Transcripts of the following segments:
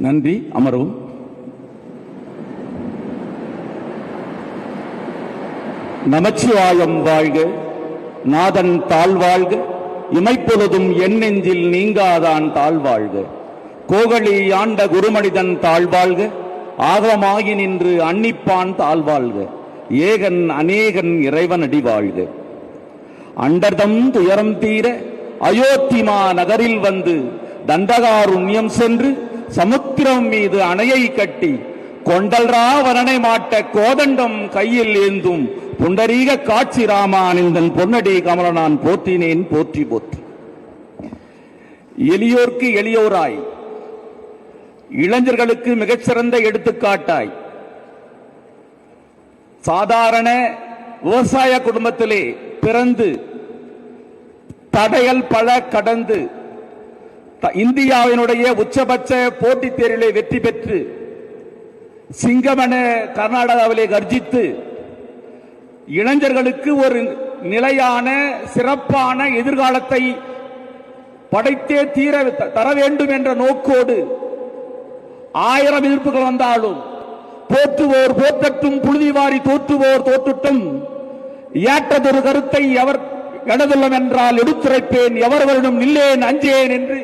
நன்றி. அமரவும். நமச்சிவாயம் வாழ்க, நாதன் தாழ்வாழ்க, இமைப்பொழுதும் என் நெஞ்சில் நீங்காதான் தாழ்வாழ்க. கோகலி ஆண்ட குருமனிதன் தாழ்வாழ்க, ஆகமாகி நின்று அன்னிப்பான் தாழ்வாழ்க. ஏகன் அநேகன் இறைவன் அடி வாழ்க. அண்டர்தம் துயரம் தீர அயோத்திமா நகரில் வந்து தண்டகாருண்யம் சென்று சமுத்திரம் மீது அணையை கட்டி கொண்டல்ரா வரணை மாட்ட கோதண்டம் கையில் ஏந்தும் புண்டரீக காட்சி ராமானந்தன் பொன்னடி கமலனான் போற்றினேன் போற்றி போற்றி. எளியோர்க்கு எளியோராய், இளைஞர்களுக்கு மிகச்சிறந்த எடுத்துக்காட்டாய், சாதாரண விவசாய குடும்பத்திலே பிறந்து தடைகள் பல கடந்து இந்தியாவினுடைய உச்சபட்ச போட்டித் தேர்விலே வெற்றி பெற்று சிங்கமென கர்நாடகாவிலே கர்ஜித்து இளைஞர்களுக்கு ஒரு நிலையான சிறப்பான எதிர்காலத்தை படைத்தே தர வேண்டும் என்ற நோக்கோடு 1000 எதிர்ப்புகள் வந்தாலும் போற்றுவோர் போற்றட்டும், புழுதி வாரி தோற்றுவோர் தோற்றுட்டும், ஏற்றதொரு கருத்தை எவர் எனதுள்ளம் என்றால் எடுத்துரைப்பேன், எவர்களும் நில்லேன் அஞ்சேன் என்று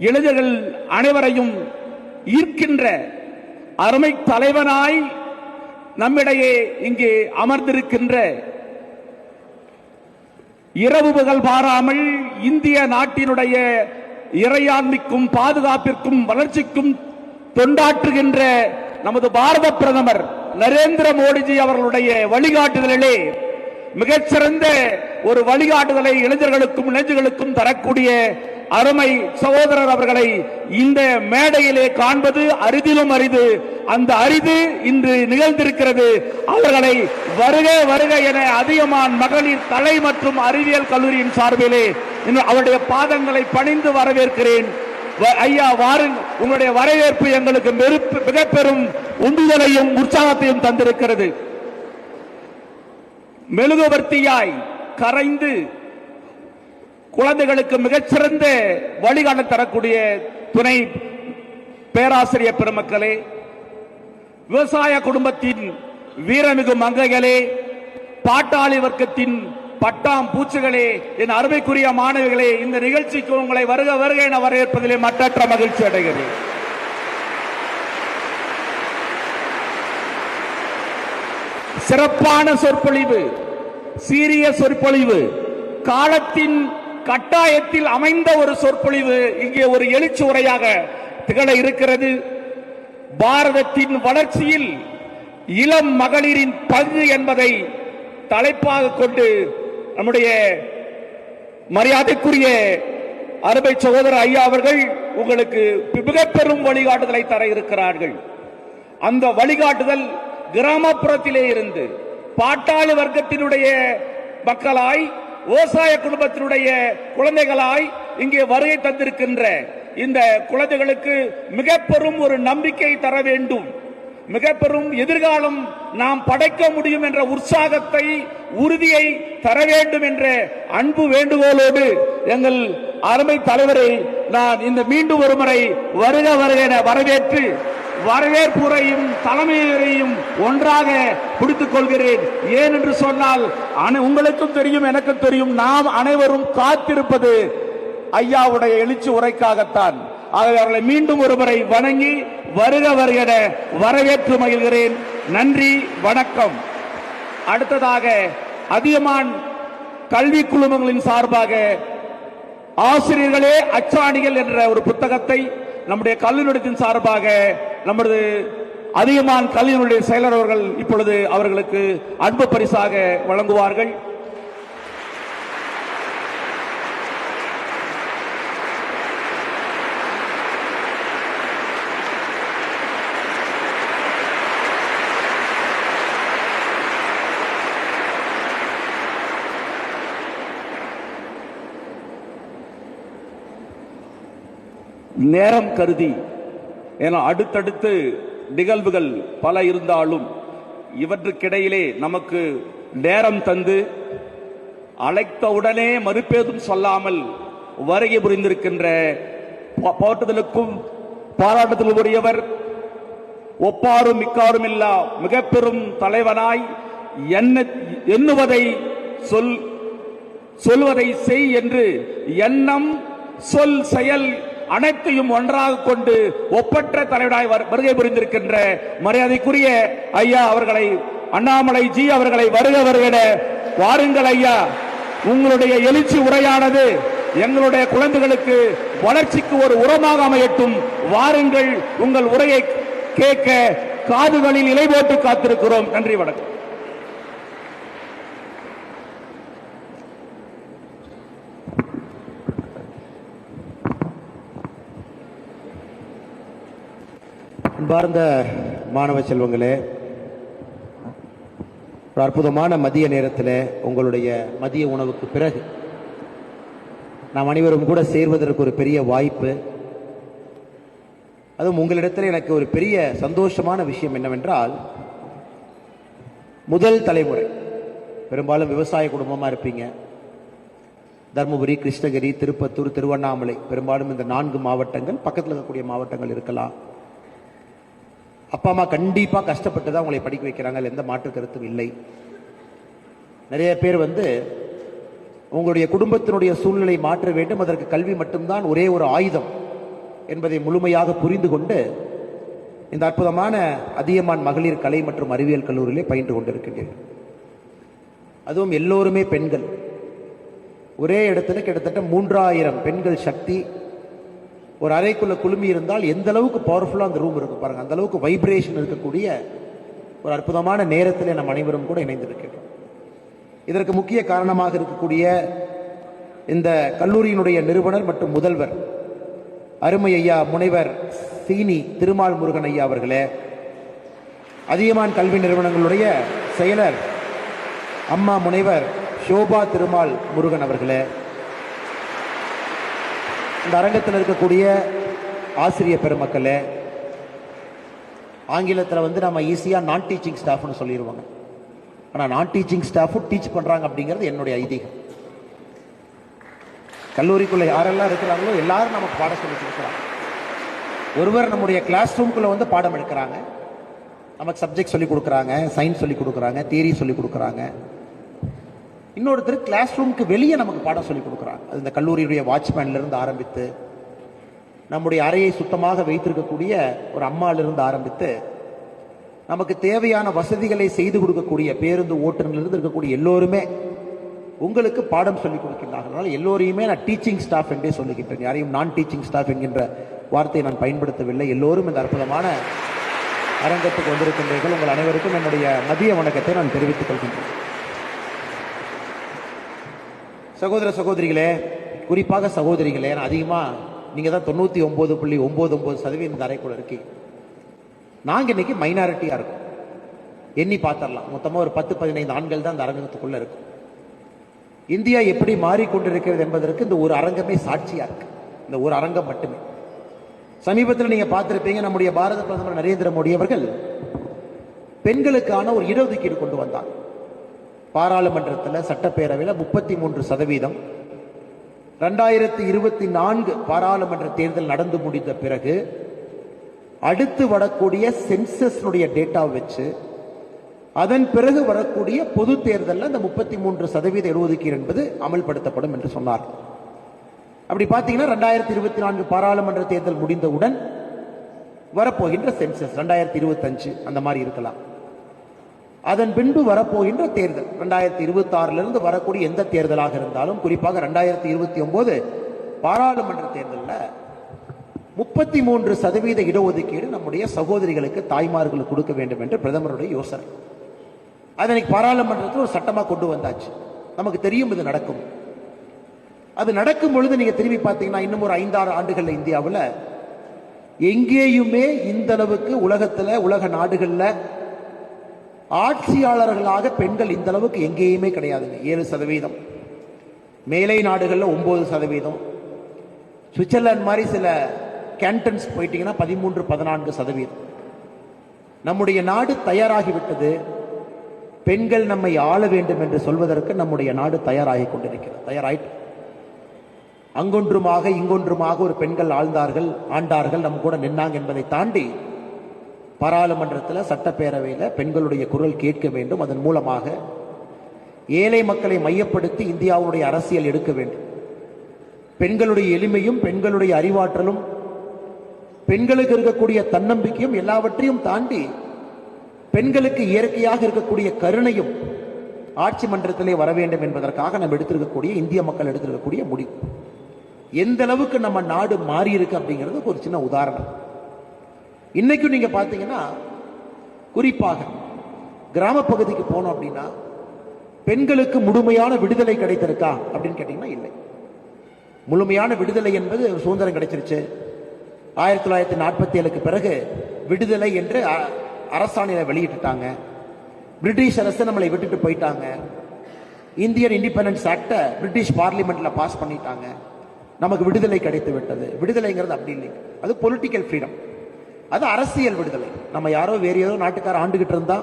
இளைஞர்கள் அனைவரையும் ஈர்க்கின்ற அருமை தலைவனாய் நம்மிடையே இங்கே அமர்ந்திருக்கின்ற, இரவு பகல் பாராமல் இந்திய நாட்டினுடைய இறையாண்மைக்கும் பாதுகாப்பிற்கும் வளர்ச்சிக்கும் தொண்டாற்றுகின்ற நமது பாரத பிரதமர் நரேந்திர மோடிஜி அவர்களுடைய வழிகாட்டுதலிலே மிகச்சிறந்த ஒரு வழிகாட்டுதலை இளைஞர்களுக்கும் இளைஞர்களுக்கும் தரக்கூடிய அருமை சகோதரர் அவர்களை இந்த மேடையிலே காண்பது அரிதிலும் அரிது. அந்த அரிது இன்று நிகழ்ந்திருக்கிறது. அவர்களை வருக வருக என அதியமான் மகளிர் கலை மற்றும் அறிவியல் கல்லூரியின் சார்பிலே அவருடைய பாதங்களை பணிந்து வரவேற்கிறேன். ஐயா, வாருங்கள். உங்களுடைய வரவேற்பு எங்களுக்கு மிக பெரும் உந்துதலையும் உற்சாகத்தையும் தந்திருக்கிறது. மெழுகுவர்த்தியாய் கரைந்து குழந்தைகளுக்கு மிகச்சிறந்த வழிகாட்ட தரக்கூடிய துணை பேராசிரியர் பெருமக்களே, விவசாய குடும்பத்தின் வீரமிகு மங்கைகளே, பாட்டாளி வர்க்கத்தின் பட்டாம் பூச்சிகளே, என் அருமைக்குரிய மாணவிகளே, இந்த நிகழ்ச்சிக்கு உங்களை வருக வருக என வரவேற்பதிலே மற்றற்ற மகிழ்ச்சி அடைகிறேன். சிறப்பான சொற்பொழிவு, சீரிய சொற்பொழிவு, காலத்தின் கட்டாயத்தில் அமைந்த ஒரு சொற்பொழிவு இங்கே ஒரு எழுச்சி உரையாக திகழ இருக்கிறது. பாரதத்தின் வளர்ச்சியில் இளம் மகளிரின் பங்கு என்பதை தலைப்பாக கொண்டு நம்முடைய மரியாதைக்குரிய அருமை சகோதரர் ஐயா அவர்கள் உங்களுக்கு மிக பெரும் வழிகாட்டுதலை தர இருக்கிறார்கள். அந்த வழிகாட்டுதல் கிராமப்புறத்திலே இருந்து பாட்டாளி வர்க்கத்தினுடைய மக்களாய், விவசாய குடும்பத்தினுடைய குழந்தைகளாய் இங்கே வருகை தந்திருக்கின்ற இந்த குழந்தைகளுக்கு மிக பெரும் ஒரு நம்பிக்கை தர வேண்டும், மிக பெரும் எதிர்காலம் நாம் படைக்க முடியும் என்ற உற்சாகத்தை, உறுதியை தர வேண்டும் என்ற அன்பு வேண்டுகோளோடு எங்கள் அருமை தலைவரை நான் இந்த மீண்டும் ஒரு முறை வருக வருக என வரவேற்று வரவேற்புரையும் தலைமையையும் ஒன்றாக பிடித்துக் கொள்கிறேன். ஏன் என்று சொன்னால் உங்களுக்கும் தெரியும், எனக்கும் தெரியும், நாம் அனைவரும் காத்திருப்பது ஐயாவுடைய எழுச்சி உரைக்காகத்தான். ஆகவே அவர்களை மீண்டும் ஒருமுறை வணங்கி வருக வருக என வரவேற்று மகிழ்கிறேன். நன்றி, வணக்கம். அடுத்ததாக அதியமான் கல்வி குழுமங்களின் சார்பாக ஆசிரியர்களே அச்சாணிகள் என்ற ஒரு புத்தகத்தை நம்முடைய கல்விநிலையத்தின் சார்பாக நமது அதியமான் கல்வியினுடைய செயலர் அவர்கள் இப்பொழுது அவர்களுக்கு அன்பு பரிசாக வழங்குவார்கள். நேரம் கருதி, ஏன்னா அடுத்தடுத்து நிகழ்வுகள் பல இருந்தாலும் இவற்றுக்கிடையிலே நமக்கு நேரம் தந்து அழைத்தவுடனே மறுப்பேதும் சொல்லாமல் வருகை புரிந்திருக்கின்ற போற்றுதலுக்கும் பாராட்டத்தில் உரியவர், ஒப்பாரும் மிக்காரும் இல்லா மிக பெரும் தலைவனாய் எண்ணுவதை சொல்வதை செய் என்று எண்ணம் சொல் செயல் அனைத்தையும் ஒன்றாக கொண்டு ஒப்பற்ற தலைவராய் வருகை புரிந்திருக்கின்ற மரியாதைக்குரிய ஐயா அவர்களை, அண்ணாமலை ஜி அவர்களை வருக வருகிற வாருங்கள் ஐயா. உங்களுடைய எழுச்சி உரையானது எங்களுடைய குழந்தைகளுக்கு வளர்ச்சிக்கு ஒரு உரமாக அமையட்டும். வாருங்கள், உங்கள் உரையை கேட்க காதுகளில் இலை போட்டு காத்திருக்கிறோம். நன்றி, வணக்கம். அன்பார்ந்த மாணவ செல்வங்களே, ஒரு அற்புதமான மதிய நேரத்தில் உங்களுடைய மதிய உணவுக்கு பிறகு நாம் அனைவரும் கூட சேர்வதற்கு ஒரு பெரிய வாய்ப்பு. அதுவும் உங்களிடத்தில் எனக்கு ஒரு பெரிய சந்தோஷமான விஷயம் என்னவென்றால், முதல் தலைமுறை, பெரும்பாலும் விவசாய குடும்பமாக இருப்பீங்க. தருமபுரி, கிருஷ்ணகிரி, திருப்பத்தூர், திருவண்ணாமலை, பெரும்பாலும் இந்த 4 மாவட்டங்கள், பக்கத்தில் இருக்கக்கூடிய மாவட்டங்கள் இருக்கலாம். அப்பா அம்மா கண்டிப்பாக கஷ்டப்பட்டு தான் உங்களை படிக்க வைக்கிறாங்க, எந்த மாற்று கருத்தும் இல்லை. நிறைய பேர் உங்களுடைய குடும்பத்தினுடைய சூழ்நிலை மாற்ற வேண்டும், அதற்கு கல்வி மட்டும்தான் ஒரே ஒரு ஆயுதம் என்பதை முழுமையாக புரிந்து கொண்டு இந்த அற்புதமான அதியமான் மகளிர் கலை மற்றும் அறிவியல் கல்லூரியிலே பயின்று கொண்டிருக்கின்றனர். அதுவும் எல்லோருமே பெண்கள். ஒரே இடத்துல கிட்டத்தட்ட 3000 பெண்கள் சக்தி ஒரு அறைக்குள்ள குழுமி இருந்தால் எந்த அளவுக்கு பவர்ஃபுல்லாக அந்த ரூம் இருக்கு பாருங்க. அந்த அளவுக்கு வைப்ரேஷன் இருக்கக்கூடிய ஒரு அற்புதமான நேரத்தில் நம் அனைவரும் கூட இணைந்திருக்கின்றோம். இதற்கு முக்கிய காரணமாக இருக்கக்கூடிய இந்த கல்லூரியினுடைய நிறுவனர் மற்றும் முதல்வர் அருமை ஐயா முனைவர் சீனி திருமால் முருகன் ஐயா அவர்களே, அதியமான் கல்வி நிறுவனங்களுடைய செயலர் அம்மா முனைவர் ஷோபா திருமால் முருகன் அவர்களே, இந்த அரங்கத்தில் இருக்கக்கூடிய ஆசிரியர் பெருமக்களே, ஆங்கிலத்தில் நம்ம ஈஸியாக நான் டீச்சிங் ஸ்டாஃப்னு சொல்லிடுவாங்க. ஆனால் நான் டீச்சிங் ஸ்டாஃபும் டீச் பண்ணுறாங்க அப்படிங்கிறது என்னுடைய ஐதீகம். கல்லூரிக்குள்ளே யாரெல்லாம் இருக்கிறாங்களோ எல்லாரும் நமக்கு பாடம் சொல்லி கொடுக்குறாங்க. ஒருவர் நம்முடைய கிளாஸ் ரூம்குள்ளே பாடம் எடுக்கிறாங்க, நமக்கு சப்ஜெக்ட் சொல்லி கொடுக்குறாங்க, சயின்ஸ் சொல்லி கொடுக்குறாங்க, தியரி சொல்லி கொடுக்குறாங்க. இன்னொருத்தர் கிளாஸ் ரூமுக்கு வெளியே நமக்கு பாடம் சொல்லி கொடுக்குறாங்க. அது இந்த கல்லூரியுடைய வாட்ச்மேன்லேருந்து ஆரம்பித்து நம்முடைய அறையை சுத்தமாக வைத்திருக்கக்கூடிய ஒரு அம்மாவிலிருந்து ஆரம்பித்து நமக்கு தேவையான வசதிகளை செய்து கொடுக்கக்கூடிய பேருந்து ஓட்டுநர்லேருந்து இருக்கக்கூடிய எல்லோருமே உங்களுக்கு பாடம் சொல்லிக் கொடுக்கின்றார்கள். அதனால் எல்லோரையுமே நான் டீச்சிங் ஸ்டாஃப் என்றே சொல்லுகின்றேன். யாரையும் நான் டீச்சிங் ஸ்டாஃப் என்கின்ற வார்த்தையை நான் பயன்படுத்தவில்லை. எல்லோரும் இந்த அற்புதமான அரங்கத்துக்கு வந்திருக்கின்றீர்கள். உங்கள் அனைவருக்கும் என்னுடைய மதிய வணக்கத்தை நான் தெரிவித்துக் கொள்கின்றேன். சகோதர சகோதரிகளே, குறிப்பாக சகோதரிகளே, நான் அதிகமாக நீங்கள் தான் 99.99% இந்த அறைக்குள்ள இருக்கீங்க. நாங்கள் இன்னைக்கு மைனாரிட்டியாக இருக்கும். எண்ணி பார்த்துடலாம், மொத்தமாக ஒரு 10-15 ஆண்கள் தான் இந்த அரங்கத்துக்குள்ளே இருக்கும். இந்தியா எப்படி மாறிக்கொண்டிருக்கிறது என்பதற்கு இந்த ஒரு அரங்கமே சாட்சியாக இருக்கு. இந்த ஒரு அரங்கம் மட்டுமே. சமீபத்தில் நீங்கள் பார்த்துருப்பீங்க, நம்முடைய பாரத பிரதமர் நரேந்திர மோடி அவர்கள் பெண்களுக்கான ஒரு இடஒதுக்கீடு கொண்டு வந்தார். பாராளுமன்றத்தில், சட்டப்பேரவையில் 33%. 2024 பாராளுமன்ற தேர்தல் நடந்து முடிந்த பிறகு அடுத்து வரக்கூடிய சென்சஸ் டேட்டா வச்சு அதன் பிறகு வரக்கூடிய பொது தேர்தலில் அந்த 33% இடஒதுக்கீடு என்பது அமல்படுத்தப்படும் என்று சொன்னார். அப்படி பார்த்தீங்கன்னா 2024 பாராளுமன்ற தேர்தல் முடிந்தவுடன் வரப்போகின்ற சென்சஸ் 2025 அந்த மாதிரி இருக்கலாம். அதன் பின்பு வரப்போகின்ற தேர்தல் 2026 வரக்கூடிய எந்த தேர்தலாக இருந்தாலும், குறிப்பாக 2029 பாராளுமன்ற தேர்தலில் 33% இடஒதுக்கீடு நம்முடைய சகோதரிகளுக்கு, தாய்மார்களுக்கு கொடுக்க வேண்டும் என்று பிரதமருடைய யோசனை. அதை பாராளுமன்றத்தில் ஒரு சட்டமாக கொண்டு வந்தாச்சு. நமக்கு தெரியும் இது நடக்கும். அது நடக்கும் பொழுது நீங்க திரும்பி பார்த்தீங்கன்னா இன்னும் ஒரு 5-6 ஆண்டுகள்ல இந்தியாவில் எங்கேயுமே இந்த அளவுக்கு உலக நாடுகள்ல ஆட்சியாளர்களாக பெண்கள் இந்த அளவுக்கு எங்கேயுமே கிடையாதுங்க. 7%, மேலை நாடுகளில் 9%, சுவிட்சர்லாந்து மாதிரி சில கேண்டன்ஸ் போயிட்டீங்கன்னா 13-14%. நம்முடைய நாடு தயாராகிவிட்டது. பெண்கள் நம்மை ஆள வேண்டும் என்று சொல்வதற்கு நம்முடைய நாடு தயாராகி கொண்டிருக்கிறது. அங்கொன்றுமாக இங்கொன்றுமாக ஒரு பெண்கள் ஆண்டார்கள், நம்ம கூட நின்னாங்க என்பதை தாண்டி பாராளுமன்றத்தில், சட்டப்பேரவையில் பெண்களுடைய குரல் கேட்க வேண்டும். அதன் மூலமாக ஏழை மக்களை மையப்படுத்தி இந்தியாவுடைய அரசியல் எடுக்க வேண்டும். பெண்களுடைய எளிமையும், பெண்களுடைய அறிவாற்றலும், பெண்களுக்கு இருக்கக்கூடிய தன்னம்பிக்கையும் எல்லாவற்றையும் தாண்டி பெண்களுக்கு இயற்கையாக இருக்கக்கூடிய கருணையும் ஆட்சி மன்றத்திலே வர வேண்டும் என்பதற்காக நம்ம எடுத்திருக்கக்கூடிய, இந்திய மக்கள் எடுத்திருக்கக்கூடிய முடிவு. எந்த அளவுக்கு நம்ம நாடு மாறி இருக்கு அப்படிங்கிறது ஒரு சின்ன உதாரணம். இன்னைக்கும் நீங்க பாத்தீங்கன்னா, குறிப்பாக கிராம பகுதிக்கு போனோம் அப்படின்னா பெண்களுக்கு முழுமையான விடுதலை கிடைத்திருக்கா அப்படின்னு கேட்டீங்கன்னா இல்லை. முழுமையான விடுதலை என்பது சுதந்திரம் கிடைச்சிருச்சு. 1947க்கு பிறகு விடுதலை என்று அரசாணையை வெளியிட்டுட்டாங்க. பிரிட்டிஷ் அரசு நம்மளை விட்டுட்டு போயிட்டாங்க. இந்தியன் இண்டிபெண்டன்ஸ் ஆக்டை பிரிட்டிஷ் பார்லிமெண்ட்ல பாஸ் பண்ணிட்டாங்க. நமக்கு விடுதலை கிடைத்து விட்டது. விடுதலைங்கிறது அப்படி இல்லை, அது பொலிட்டிக்கல் ஃப்ரீடம், அது அரசியல் விடுதலை. நம்ம யாரோ வேற ஏதோ நாட்டுக்கார ஆண்டுகிட்டு இருந்தா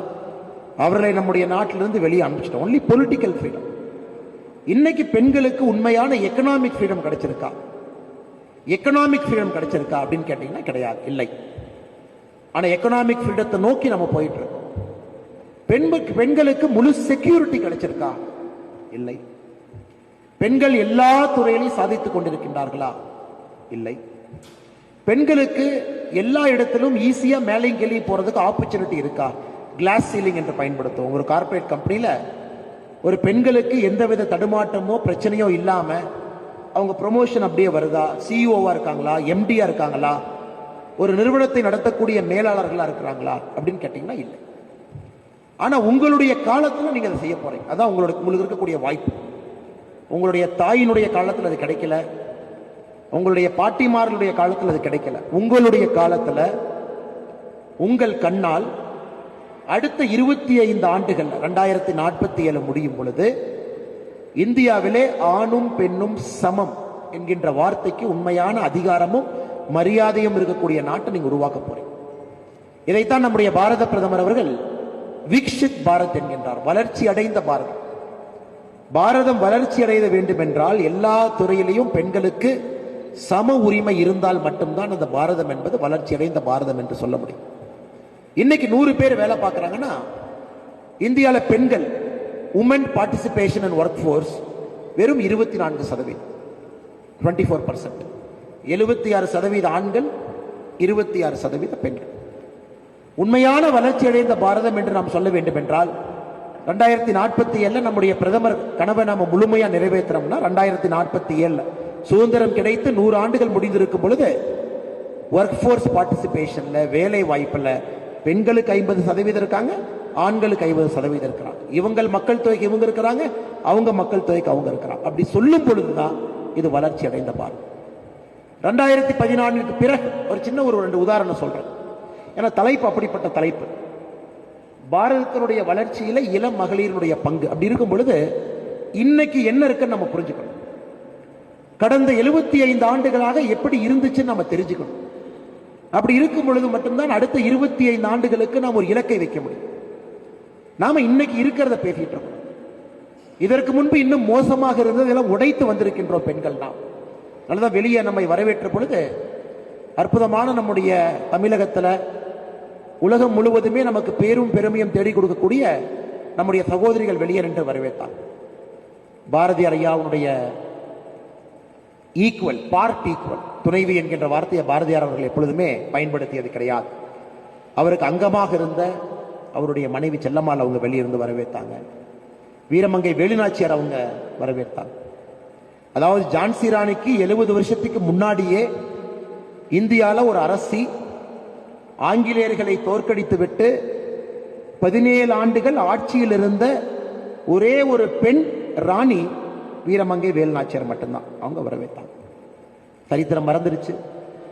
அவர்களை நம்முடைய நாட்டிலிருந்து வெளியே அனுப்பிச்சிட்டோம். Only political freedom. இன்னைக்கு பெண்களுக்கு உண்மையான எக்கனாமிக் ஃப்ரீடம் கிடைச்சிருக்கா? எக்கனாமிக் ஃப்ரீடம் கிடைச்சிருக்கா அப்படின்னு கேட்டீங்கன்னா கிடையாது, இல்லை. ஆனா எக்கனாமிக் ஃப்ரீடத்தை நோக்கி நம்ம போயிட்டு இருக்கோம். பெண்களுக்கு முழு செக்யூரிட்டி கிடைச்சிருக்கா? இல்லை. பெண்கள் எல்லா துறையிலையும் சாதித்துக் கொண்டிருக்கின்றார்களா? இல்லை. பெண்களுக்கு எல்லா இடத்திலும் ஈஸியா மேலையும் கீழே போறதுக்கு ஆப்பர்ச்சுனிட்டி இருக்கா? கிளாஸ் சீலிங் என்று பயன்படுத்துவோம். ஒரு கார்பரேட் கம்பெனியில ஒரு பெண்களுக்கு எந்தவித தடுமாட்டமோ பிரச்சனையோ இல்லாம அவங்க ப்ரொமோஷன் அப்படியே வருதா? சிஇஓவா இருக்காங்களா? எம்டியா இருக்காங்களா? ஒரு நிறுவனத்தை நடத்தக்கூடிய மேலாளர்களா இருக்கிறாங்களா அப்படின்னு கேட்டீங்கன்னா இல்லை. ஆனா உங்களுடைய காலத்துல நீங்க அதை செய்ய போறீங்க. அதான் உங்களுக்கு இருக்கக்கூடிய வாய்ப்பு. உங்களுடைய தாயினுடைய காலத்தில் அது கிடைக்கல, உங்களுடைய பாட்டிமார்களுடைய காலத்தில் அது கிடைக்கல. உங்களுடைய காலத்தில் உங்கள் கண்ணால் அடுத்த 25 ஆண்டுகள் 2047 முடியும் பொழுது இந்தியாவிலே ஆணும் பெண்ணும் சமம் என்கின்ற வார்த்தைக்கு உண்மையான அதிகாரமும் மரியாதையும் இருக்கக்கூடிய நாட்டை நீங்க உருவாக்க போறீங்க. இதைத்தான் நம்முடைய பாரத பிரதமர் அவர்கள் விக்ஷித் பாரத் என்கின்றார், வளர்ச்சி அடைந்த பாரதம். பாரதம் வளர்ச்சி அடைய வேண்டும் என்றால் எல்லா துறையிலையும் பெண்களுக்கு சம உரிமை இருந்தால் மட்டும்தான் அந்த பாரதம் என்பது வளர்ச்சி அடைந்த பாரதம் என்று சொல்ல முடியும். இன்னைக்கு 100 பேர் வேலை பார்க்கறாங்கன்னா இந்தியாவில் பெண்கள் woman participation in work force வெறும் 24%, 24%. 76% ஆண்கள், 26% பெண்கள். உண்மையான வளர்ச்சி அடைந்த பாரதம் என்று நாம் சொல்ல வேண்டும் என்றால் 2047 நம்முடைய பிரதமர் கனவை நாம முழுமையா நிறைவேற்றோம்னா 2047 சுதந்திரம் கிடைத்து 100 ஆண்டுகள் முடிந்திருக்கும் பொழுது ஒர்க் ஃபோர்ஸ் பார்ட்டிசிபேஷன்ல, வேலை வாய்ப்புல பெண்களுக்கு 50% இருக்காங்க, ஆண்களுக்கு 50% இருக்கிறாங்க. இவங்கள் மக்கள் தொகைக்கு இவங்க இருக்கிறாங்க, அவங்க மக்கள் தொகைக்கு அவங்க இருக்கிறாங்க. அப்படி சொல்லும் பொழுதுதான் இது வளர்ச்சி அடைந்த பாரதம். 2014க்கு பிறகு ஒரு சின்ன ஒரு 2 உதாரணம் சொல்றேன். ஏன்னா தலைப்பு அப்படிப்பட்ட தலைப்பு. பாரதத்தினுடைய வளர்ச்சியில இளம் மகளிருடைய பங்கு அப்படி இருக்கும் பொழுது இன்னைக்கு என்ன இருக்குன்னு நம்ம புரிஞ்சுக்கணும். கடந்த 75 ஆண்டுகளாக எப்படி இருந்துச்சுன்னு நம்ம தெரிஞ்சுக்கணும். அப்படி இருக்கும் பொழுது மட்டும்தான் அடுத்த 25 ஆண்டுகளுக்கு நாம் ஒரு இலக்கை வைக்க முடியும். நாம இன்னைக்கு இருக்கிறத பேசிட்டு இருக்கோம். இதற்கு முன்பு இன்னும் மோசமாக இருந்தது, இதெல்லாம் உடைத்து வந்திருக்கின்றோம் பெண்கள். நாம் நல்லதான் வெளியே நம்மை வரவேற்ற பொழுது அற்புதமான நம்முடைய தமிழகத்துல உலகம் முழுவதுமே நமக்கு பேரும் பெருமையும் தேடி கொடுக்கக்கூடிய நம்முடைய சகோதரிகள் வெளியே நின்று வரவேற்றார். பாரதியார் ஐயாவுடைய ஈக்குவல், பார்ட் ஈக்குவல், துணைவி என்கின்ற வார்த்தையை பாரதியார் அவர்கள் எப்பொழுதுமே பயன்படுத்தியது கிடையாது. அவருக்கு அங்கமாக இருந்த அவருடைய மனைவி செல்லம்மாள் அவங்க வெளியிருந்து வரவேற்றாங்க. வீரமங்கை வேலுநாச்சியார் அவங்க வரவேற்றாங்க. அதாவது ஜான்சி ராணிக்கு 70 வருஷத்துக்கு முன்னாடியே இந்தியாவில் ஒரு அரசி ஆங்கிலேயர்களை தோற்கடித்து விட்டு 17 ஆண்டுகள் ஆட்சியில் இருந்த ஒரே ஒரு பெண் ராணி வீரமங்கை வேலுநாச்சியார் மட்டும்தான். அவங்க வரவேற்றாங்க. சரித்திரம் மறந்துருச்சு.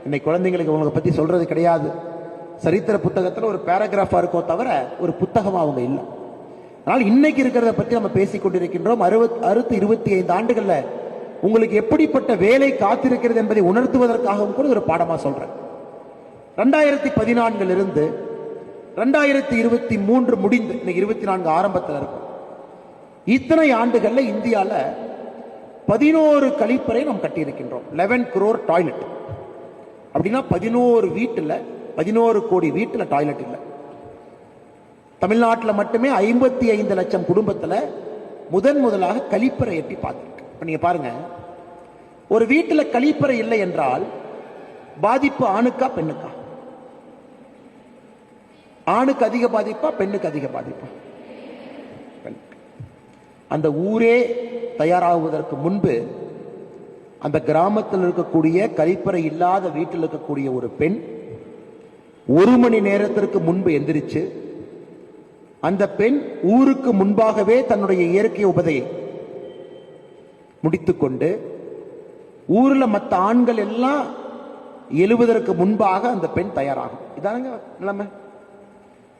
இன்னைக்கு குழந்தைங்களுக்கு அவங்களை பத்தி சொல்றது கிடையாது. சரித்திர புத்தகத்தில் ஒரு பேராகிராஃபா இருக்கோ தவிர ஒரு புத்தகமா அவங்க இல்லை. அதனால் இன்னைக்கு இருக்கிறத பத்தி நம்ம பேசிக் கொண்டிருக்கின்றோம். அடுத்த 25 ஆண்டுகள்ல உங்களுக்கு எப்படிப்பட்ட வேலை காத்திருக்கிறது என்பதை உணர்த்துவதற்காகவும் கூட ஒரு பாடமா சொல்றேன். 2014 இருந்து 2023 முடிந்து இன்னைக்கு 24 ஆரம்பத்தில் இருக்கும். இத்தனை ஆண்டுகள்ல இந்தியால 11 கழிப்பறை நாம் கட்டியிருக்கின்றோம். 11 crore டாய்லெட். அப்படின்னா 11 கோடி வீட்டில் டாய்லெட் இல்லை. தமிழ்நாட்டில் மட்டுமே 55 லட்சம் குடும்பத்தில் முதலாக கழிப்பறை எட்டி பார்த்துருக்கு. இப்போ நீங்க பாருங்க, ஒரு வீட்டில் கழிப்பறை இல்லை என்றால் பாதிப்பு ஆணுக்கா பெண்ணுக்கா? ஆணுக்கு அதிக பாதிப்பா பெண்ணுக்கு அதிக பாதிப்பா? அந்த ஊரே தயாராகுவதற்கு முன்பு அந்த கிராமத்தில் இருக்கக்கூடிய கழிப்பறை இல்லாத வீட்டில் இருக்கக்கூடிய ஒரு பெண் 1 மணி நேரத்திற்கு முன்பு எந்திரிச்சு அந்த பெண் ஊருக்கு முன்பாகவே தன்னுடைய இயற்கை உபதையை முடித்துக்கொண்டு ஊர்ல மற்ற ஆண்கள் எல்லாம் எழுவதற்கு முன்பாக அந்த பெண் தயாராகும். இதானங்க நிலைமை.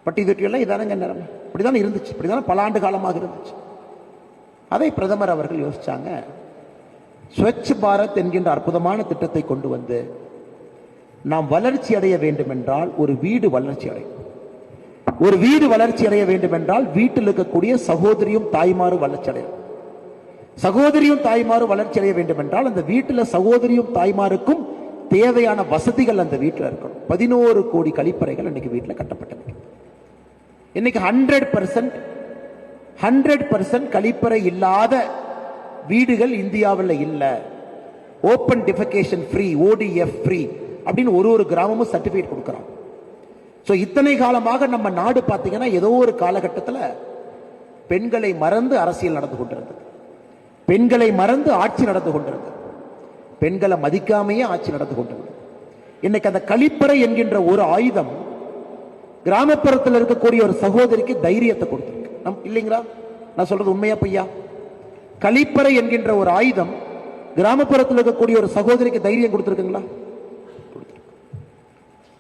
பட்டி தொட்டியெல்லாம் இதானங்க நிலைமை. இப்படிதான் இருந்துச்சு. இப்படிதான் பல ஆண்டு காலமாக இருந்துச்சு. அதை பிரதமர் அவர்கள் யோசிச்சாங்க. ஸ்வச் பாரத் என்கின்ற அற்புதமான திட்டத்தை கொண்டு வந்து நாம் வளர்ச்சி அடைய வேண்டும் என்றால் ஒரு வீடு வளர்ச்சி அடையும். ஒரு வீடு வளர்ச்சி அடைய வேண்டும் என்றால் வீட்டில் இருக்கக்கூடிய சகோதரியும் தாய்மாரும் வளர்ச்சி அடையும். சகோதரியும் தாய்மாரும் வளர்ச்சி அடைய வேண்டும் என்றால் அந்த வீட்டில் சகோதரியும் தாய்மாருக்கும் தேவையான வசதிகள் அந்த வீட்டில் இருக்கணும். 11 கோடி கழிப்பறைகள் இன்னைக்கு வீட்டில் கட்டப்பட்டது. இன்னைக்கு 100% கழிப்பறை இல்லாத வீடுகள் இந்தியாவில் இல்லை. ஓப்பன் டிஃபெகேஷன் ஃப்ரீ, ODF ஃப்ரீ அப்படின்னு ஒரு கிராமமும் சர்டிபிகேட் கொடுக்குறாங்க. ஸோ இத்தனை காலமாக நம்ம நாடு பார்த்தீங்கன்னா ஏதோ ஒரு காலகட்டத்தில் பெண்களை மறந்து அரசியல் நடந்து கொண்டிருந்தது. பெண்களை மறந்து ஆட்சி நடந்து கொண்டிருந்தது. பெண்களை மதிக்காமையே ஆட்சி நடந்து கொண்டிருந்தது. இன்னைக்கு அந்த கழிப்பறை என்கின்ற ஒரு ஆயுதம் கிராமப்புறத்தில் இருக்கக்கூடிய ஒரு சகோதரிக்கு தைரியத்தை கொடுத்திருக்கு. இல்லைங்களா? நான் சொல்றது உண்மையா பொய்யா? கழிப்பறை என்கின்ற ஒரு ஆயுதம் கிராமப்புறத்தில் இருக்கக்கூடிய ஒரு சகோதரிக்கு தைரியம் கொடுத்திருக்குங்களா?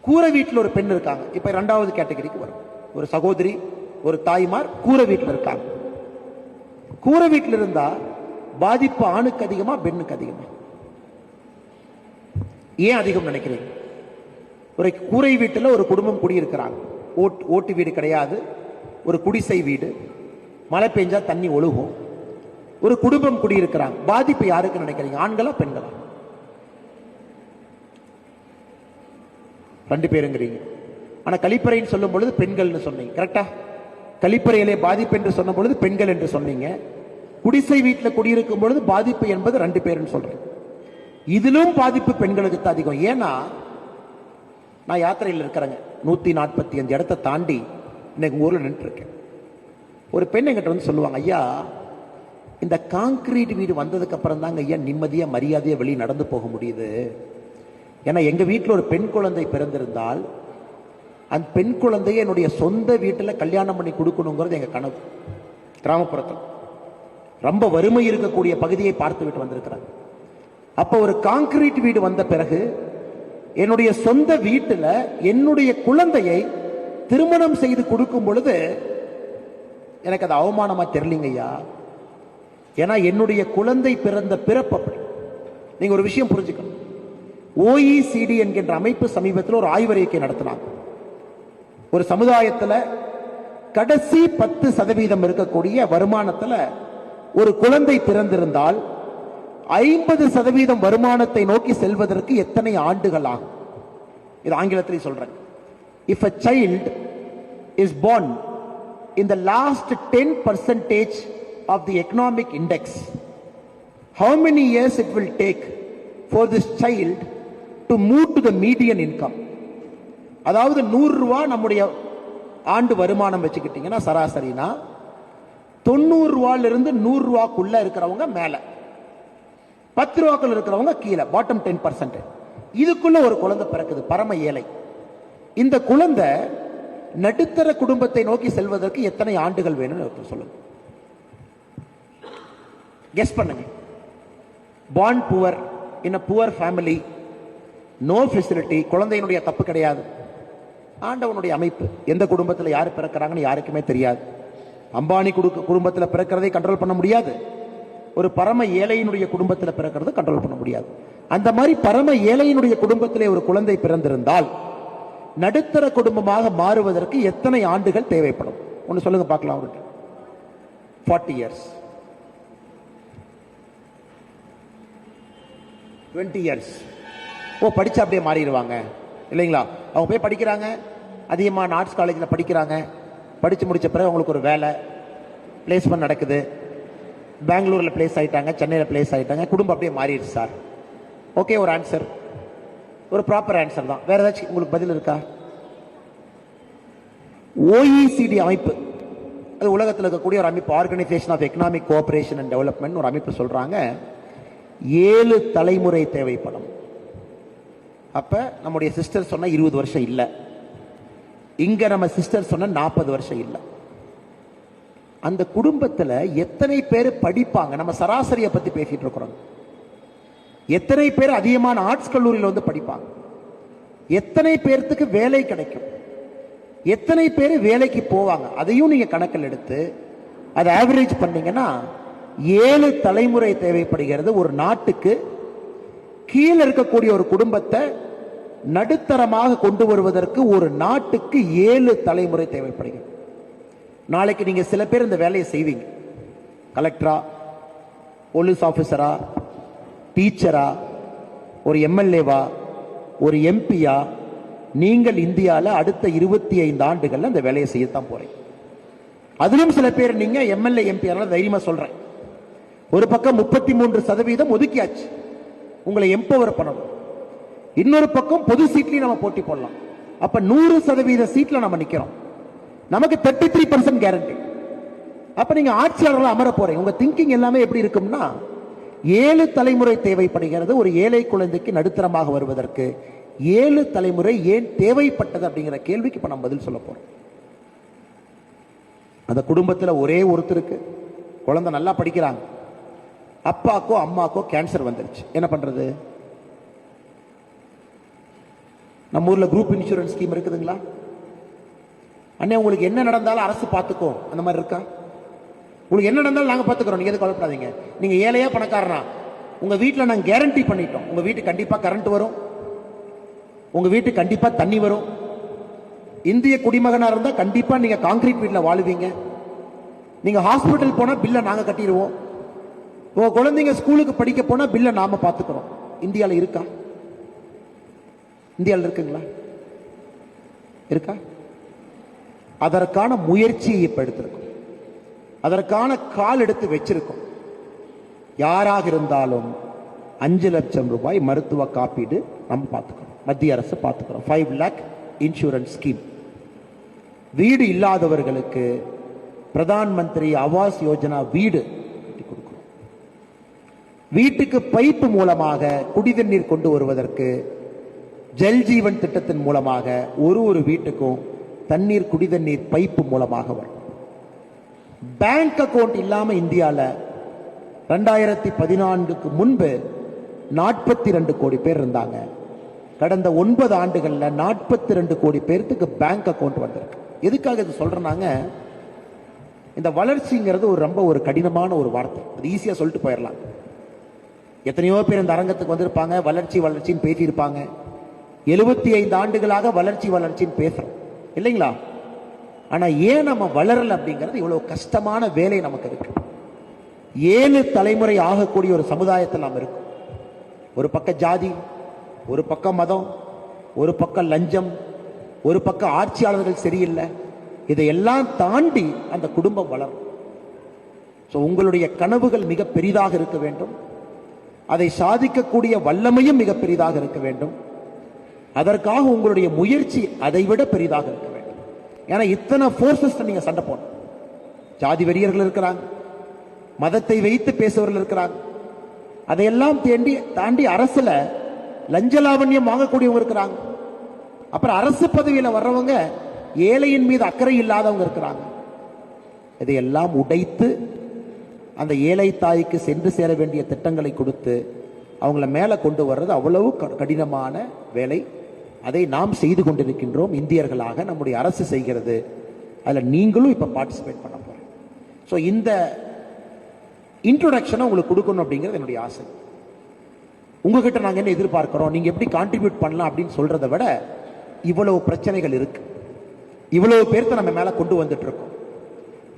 கூரை வீட்டில் ஒரு பெண் இருக்காங்க. இப்ப 2வது கேட்டகரிக்கு வரும். ஒரு சகோதரி, ஒரு தாய்மார் கூரை வீட்டில் இருக்காங்க. கூரை வீட்டில் இருந்தா பாதிப்பு ஆணுக்கு அதிகமா பெண்ணுக்கு அதிகமா? ஏன் அதிகம் நினைக்கிறீங்க? ஒரு கூரை வீட்டில் ஒரு குடும்பம் குடியிருக்கிறாங்க. ஓட்டு வீடு கிடையாது, ஒரு குடிசை வீடு. மழை பெஞ்சா தண்ணி ஒழுகும். ஒரு குடும்பம் குடியிருக்கிறாங்க. பாதிப்பு யாருக்கு நினைக்கிறீங்க? ஆண்களா பெண்களா? 2 பேருங்கிறீங்க. ஆனா கழிப்பறைன்னு சொல்லும் பொழுது பெண்கள்னு சொன்னீங்க. கரெக்டா? கழிப்பறையிலே பாதிப்பு என்று சொன்ன பொழுது பெண்கள் என்று சொன்னீங்க. குடிசை வீட்டில் குடியிருக்கும் பொழுது பாதிப்பு என்பது 2 பேருன்னு சொல்றேன். இதிலும் பாதிப்பு பெண்களுக்கு தான் அதிகம். ஏன்னா நான் யாத்திரையில் இருக்கிறேங்க. 145 இடத்தை தாண்டி இன்னைக்கு ஊர்ல நின்று இருக்கேன். ஒரு பெண் என்கிட்ட வந்து சொல்லுவாங்க, ஐயா இந்த கான்கிரீட் வீடு வந்ததுக்கு அப்புறம் தாங்க ஐயா நிம்மதியா மரியாதையா வெளியே நடந்து போக முடியுது. ஏன்னா எங்க வீட்டில் ஒரு பெண் குழந்தை பிறந்திருந்தால் அந்த பெண் குழந்தையை என்னுடைய சொந்த வீட்டில் கல்யாணம் பண்ணி கொடுக்கணுங்கிறது எங்க கனவு. கிராமப்புறத்தில் ரொம்ப வறுமை இருக்கக்கூடிய பகுதியை பார்த்து விட்டு வந்திருக்கிறாங்க. அப்ப ஒரு கான்கிரீட் வீடு வந்த பிறகு என்னுடைய சொந்த வீட்டில் என்னுடைய குழந்தையை திருமணம் செய்து கொடுக்கும் பொழுது எனக்கு அது அவமானமா தெரியலீங்க ஐயா. ஏன்னா என்னுடைய குழந்தை பிறந்த பிறப்பு அப்படி. நீங்க ஒரு விஷயம் புரிஞ்சுக்கணும். OECD என்கின்ற அமைப்பு சமீபத்தில் ஒரு ஆய்வறிக்கை நடத்தினாங்க. ஒரு சமுதாயத்தில் கடைசி 10% இருக்கக்கூடிய வருமானத்தில் ஒரு குழந்தை பிறந்திருந்தால் 50% வருமானத்தை நோக்கி செல்வதற்கு எத்தனை ஆண்டுகள் ஆகும்? இது ஆங்கிலத்தில் சொல்றேன். If a child is born in the last 10% of the economic index, how many years it will take for this child to move to the median income? அதாவது 100 ரூபாய் நம்முடைய ஆண்டு வருமானம் வச்சுக்கிட்டீங்கன்னா சராசரினா 90 ரூபாயிலிருந்து 100 ரூபாய்க்குள்ள இருக்கிறவங்க மேல, 10 ரூபாய்க்குள்ள இருக்கிறவங்க கீழே, பாட்டம் 10%. இதுக்குள்ள ஒரு குழந்தை பிறக்குது, பரம ஏழை. இந்த குழந்தை நடுத்தர குடும்பத்தை நோக்கி செல்வதற்கு எத்தனை ஆண்டுகள் வேணும்னு சொல்லுங்க. கெஸ் பண்ணுங்க. born poor in a poor family, no facility. குழந்தையினுடைய தப்பு கிடையாது, ஆண்டவனுடைய அமைப்பு. எந்த குடும்பத்தில் யார் பிறக்கிறாங்கன்னு யாருக்குமே தெரியாது. அம்பானி குடும்பத்தில் பிறக்கிறதை கண்ட்ரோல் பண்ண முடியாது. ஒரு பரம ஏழையினுடைய குடும்பத்தில் பிறக்கிறது கண்ட்ரோல் பண்ண முடியாது. அந்த மாதிரி பரம ஏழையினுடைய குடும்பத்திலே ஒரு குழந்தை பிறந்திருந்தால் நடுத்தர குடும்பமாக மாறுவதற்கு எத்தனை ஆண்டுகள் தேவைப்படும்? ஒன்று சொல்லுங்க பார்க்கலாம். அவருக்கு 40 years. 20 years. ஓ, படிச்சு அப்படியே மாறிடுவாங்க இல்லைங்களா? அவங்க போய் படிக்கிறாங்க, அதிகமான ஆர்ட்ஸ் காலேஜில் படிக்கிறாங்க, படித்து முடிச்ச பிறகு அவங்களுக்கு ஒரு வேலை, பிளேஸ்மெண்ட் நடக்குது, பெங்களூரில் பிளேஸ் ஆகிட்டாங்க, சென்னையில் பிளேஸ் ஆகிட்டாங்க, குடும்பம் அப்படியே மாறிடுச்சு சார். ஓகே, ஒரு ஆன்சர், ஒரு ப்ராப்பர் ஆன்சர் தான். வேற ஏதாச்சும் உங்களுக்கு பதில் இருக்கா? OECD அமைப்பு, அது உலகத்தில் இருக்கக்கூடிய ஒரு அமைப்பு, Organisation of Economic Cooperation and Development ஒரு அமைப்பு சொல்றாங்க 7 தலைமுறை தேவைப்படும். அப்ப நம்முடைய சிஸ்டர் சொன்ன 20 வருஷம் இல்ல, இங்க நம்ம சிஸ்டர் சொன்ன 40 வருஷம் இல்ல. அந்த குடும்பத்துல எத்தனை பேர் படிப்பாங்க? நம்ம சராசரியை பத்தி பேசிட்டு இருக்கிறோம். எத்தனை பேர் அதிகமான ஆர்ட்ஸ் கல்லூரியில் வந்து படிப்பாங்க? எத்தனை பேர்த்துக்கு வேலை கிடைக்கும்? எத்தனை பேர் வேலைக்கு போவாங்க? அதையும் நீங்க கணக்கில் எடுத்து அதை ஆவரேஜ் பண்ணீங்கன்னா 7 தலைமுறை தேவைப்படுகிறது. ஒரு நாட்டுக்கு கீழே இருக்கக்கூடிய ஒரு குடும்பத்தை நடுத்தரமாக கொண்டு வருவதற்கு ஒரு நாட்டுக்கு 7 தலைமுறை தேவைப்படுகிறது. நாளைக்கு நீங்க சில பேர் இந்த வேலையை செய்வீங்க. கலெக்டரா, போலீஸ் ஆபீசரா, டீச்சரா, ஒரு எம்எல்ஏவா, ஒரு எம்பியா, நீங்கள் இந்தியாவில் அடுத்த 25 ஆண்டுகள்ல அந்த வேலையை செய்யத்தான் போறீங்க. அதிலும் சில பேர் நீங்க எம்எல்ஏ எம்பி தைரியமா சொல்றேன், ஒரு பக்கம் 33% ஒதுக்கியாச்சு, உங்களை எம்பவர் பண்ணணும். இன்னொரு பக்கம் பொது சீட்லயும் நம்ம போட்டி போடலாம். அப்ப 100% சீட்ல நம்ம நிக்கிறோம். நமக்கு 33% கேரண்டி. அப்ப நீங்க ஆட்சியாளர்கள் அமர போறீங்க. உங்க திங்கிங் எல்லாமே எப்படி இருக்கும்னா 7 தலைமுறை தேவைப்படுகிறது. ஒரு ஏழை குழந்தைக்கு நடுத்தரமாக வருவதற்கு 7 தலைமுறை ஏன் தேவைப்பட்டது அப்படிங்கிற கேள்விக்கு இப்ப நம்ம பதில் சொல்ல போறோம். அந்த குடும்பத்தில் ஒரே ஒருத்தருக்கு குழந்தை நல்லா படிக்கிறாங்க, அப்பாக்கோ அம்மாக்கோ கேன்சர் வந்துருச்சு. என்ன பண்றது? நம்ம ஊர்ல குரூப் இன்சூரன்ஸ் ஸ்கீம் இருக்குதுங்களா? அண்ணே, உங்களுக்கு என்ன நடந்தாலும் அரசு பார்த்துக்கோ, அந்த மாதிரி இருக்கா? உங்களுக்கு என்ன நடந்தாலும் நாங்க பார்த்துக்கிறோம், நீங்க எதுவும் கவலைப்படாதீங்க. நீங்க ஏழையா பணக்காரனா, உங்க வீட்டில் நாங்க கேரண்டி பண்ணிட்டோம், உங்க வீட்டுக்கு கண்டிப்பா கரண்ட் வரும், உங்க வீட்டுக்கு கண்டிப்பா தண்ணி வரும். இந்திய குடிமகனா இருந்தா கண்டிப்பா நீங்க கான்கிரீட் வீட்டில் வாழுவீங்க. நீங்க ஹாஸ்பிட்டல் போனா பில்லை நாங்க கட்டிடுவோம். உங்க குழந்தைங்க ஸ்கூலுக்கு படிக்க போனா பில்லை நாம பார்த்துக்கிறோம். இந்தியாவில் இருக்கா? இந்தியாவில் இருக்குங்களா? இருக்கா? அதற்கான முயற்சியை இப்ப எடுத்திருக்கோம், அதற்கான கால் எடுத்து வச்சிருக்கோம். யாராக இருந்தாலும் 5 லட்சம் ரூபாய் மருத்துவ காப்பீடு நம்ம பார்த்துக்கிறோம், மத்திய அரசு பார்த்துக்கிறோம். 5 lakh இன்சூரன்ஸ் ஸ்கீம். வீடு இல்லாதவர்களுக்கு பிரதான் மந்திரி ஆவாஸ் யோஜனா வீடு கொடுக்கிறோம். வீட்டுக்கு பைப்பு மூலமாக குடிதண்ணீர் கொண்டு வருவதற்கு ஜல் ஜீவன் திட்டத்தின் மூலமாக ஒரு வீட்டுக்கும் தண்ணீர் குடிதண்ணீர் பைப்பு மூலமாக வரும். பேங்க் அக்கவுண்ட் இல்லாம இந்தியாவில் 2014க்கு முன்பு 42 கோடி பேர் இருந்தாங்க. கடந்த 9 ஆண்டுகள்ல 42 கோடி பேருக்கு பேங்க் அக்கவுண்ட் வந்திருக்கு. எதுக்காக இது சொல்றேன்னாங்க, இந்த வளர்ச்சிங்கிறது ரொம்ப ஒரு கடினமான ஒரு வார்த்தை. அது ஈஸியா சொல்லிட்டு போயிடலாம். எத்தனையோ பேர் இந்த அரங்கத்துக்கு வந்திருப்பாங்க, வளர்ச்சி வளர்ச்சின்னு பேசியிருப்பாங்க. 75 ஆண்டுகளாக வளர்ச்சி வளர்ச்சின்னு பேசுறோம் இல்லைங்களா? ஆனா ஏன் நம்ம வளரல அப்படிங்கிறது இவ்வளவு கஷ்டமான வேலை நமக்கு இருக்கு. 7 தலைமுறை ஆகக்கூடிய ஒரு சமுதாயத்தில் நாம் இருக்கும். ஒரு பக்கம் ஜாதி, ஒரு பக்கம் மதம், ஒரு பக்கம் லஞ்சம், ஒரு பக்கம் ஆட்சியாளர்கள் சரியில்லை. இதையெல்லாம் தாண்டி அந்த குடும்பம் வளரும். உங்களுடைய கனவுகள் மிக பெரிதாக இருக்க வேண்டும், அதை சாதிக்கக்கூடிய வல்லமையும் மிக பெரிதாக இருக்க வேண்டும். அதற்காக உங்களுடைய முயற்சி அதைவிட பெரிதாக இருக்க வேண்டும். ஏன்னா இத்தனை போர்சஸ் நீங்க சண்டை போடணும். ஜாதி வெறியர்கள் இருக்கிறாங்க, மதத்தை வைத்து பேசுவர்கள் இருக்கிறாங்க, அதையெல்லாம் தாண்டி அரசுல லஞ்ச லாவண்யம் வாங்கக்கூடியவங்க இருக்கிறாங்க. அப்புறம் அரசு பதவியில வர்றவங்க ஏழையின் மீது அக்கறை இல்லாதவங்க இருக்கிறாங்க. இதையெல்லாம் உடைத்து அந்த ஏழை தாய்க்கு சென்று சேர வேண்டிய திட்டங்களை கொடுத்து அவங்கள மேல கொண்டு வர்றது அவ்வளவு கடினமான வேலை. அதை நாம் செய்து கொண்டிருக்கின்றோம். இந்தியர்களாக நம்முடைய அரசு செய்கிறது. அதில் நீங்களும் இப்ப பார்ட்டிசிபேட் பண்ண போறேன். ஸோ இந்த இன்ட்ரோடக்ஷனை உங்களுக்கு கொடுக்கணும் அப்படிங்கிறது என்னுடைய ஆசை. உங்ககிட்ட நாங்கள் என்ன எதிர்பார்க்கிறோம், நீங்க எப்படி கான்ட்ரிபியூட் பண்ணலாம் அப்படின்னு சொல்றதை விட இவ்வளவு பிரச்சனைகள் இருக்கு, இவ்வளவு பேர்த்த நம்ம மேல கொண்டு வந்துட்டு இருக்கோம்.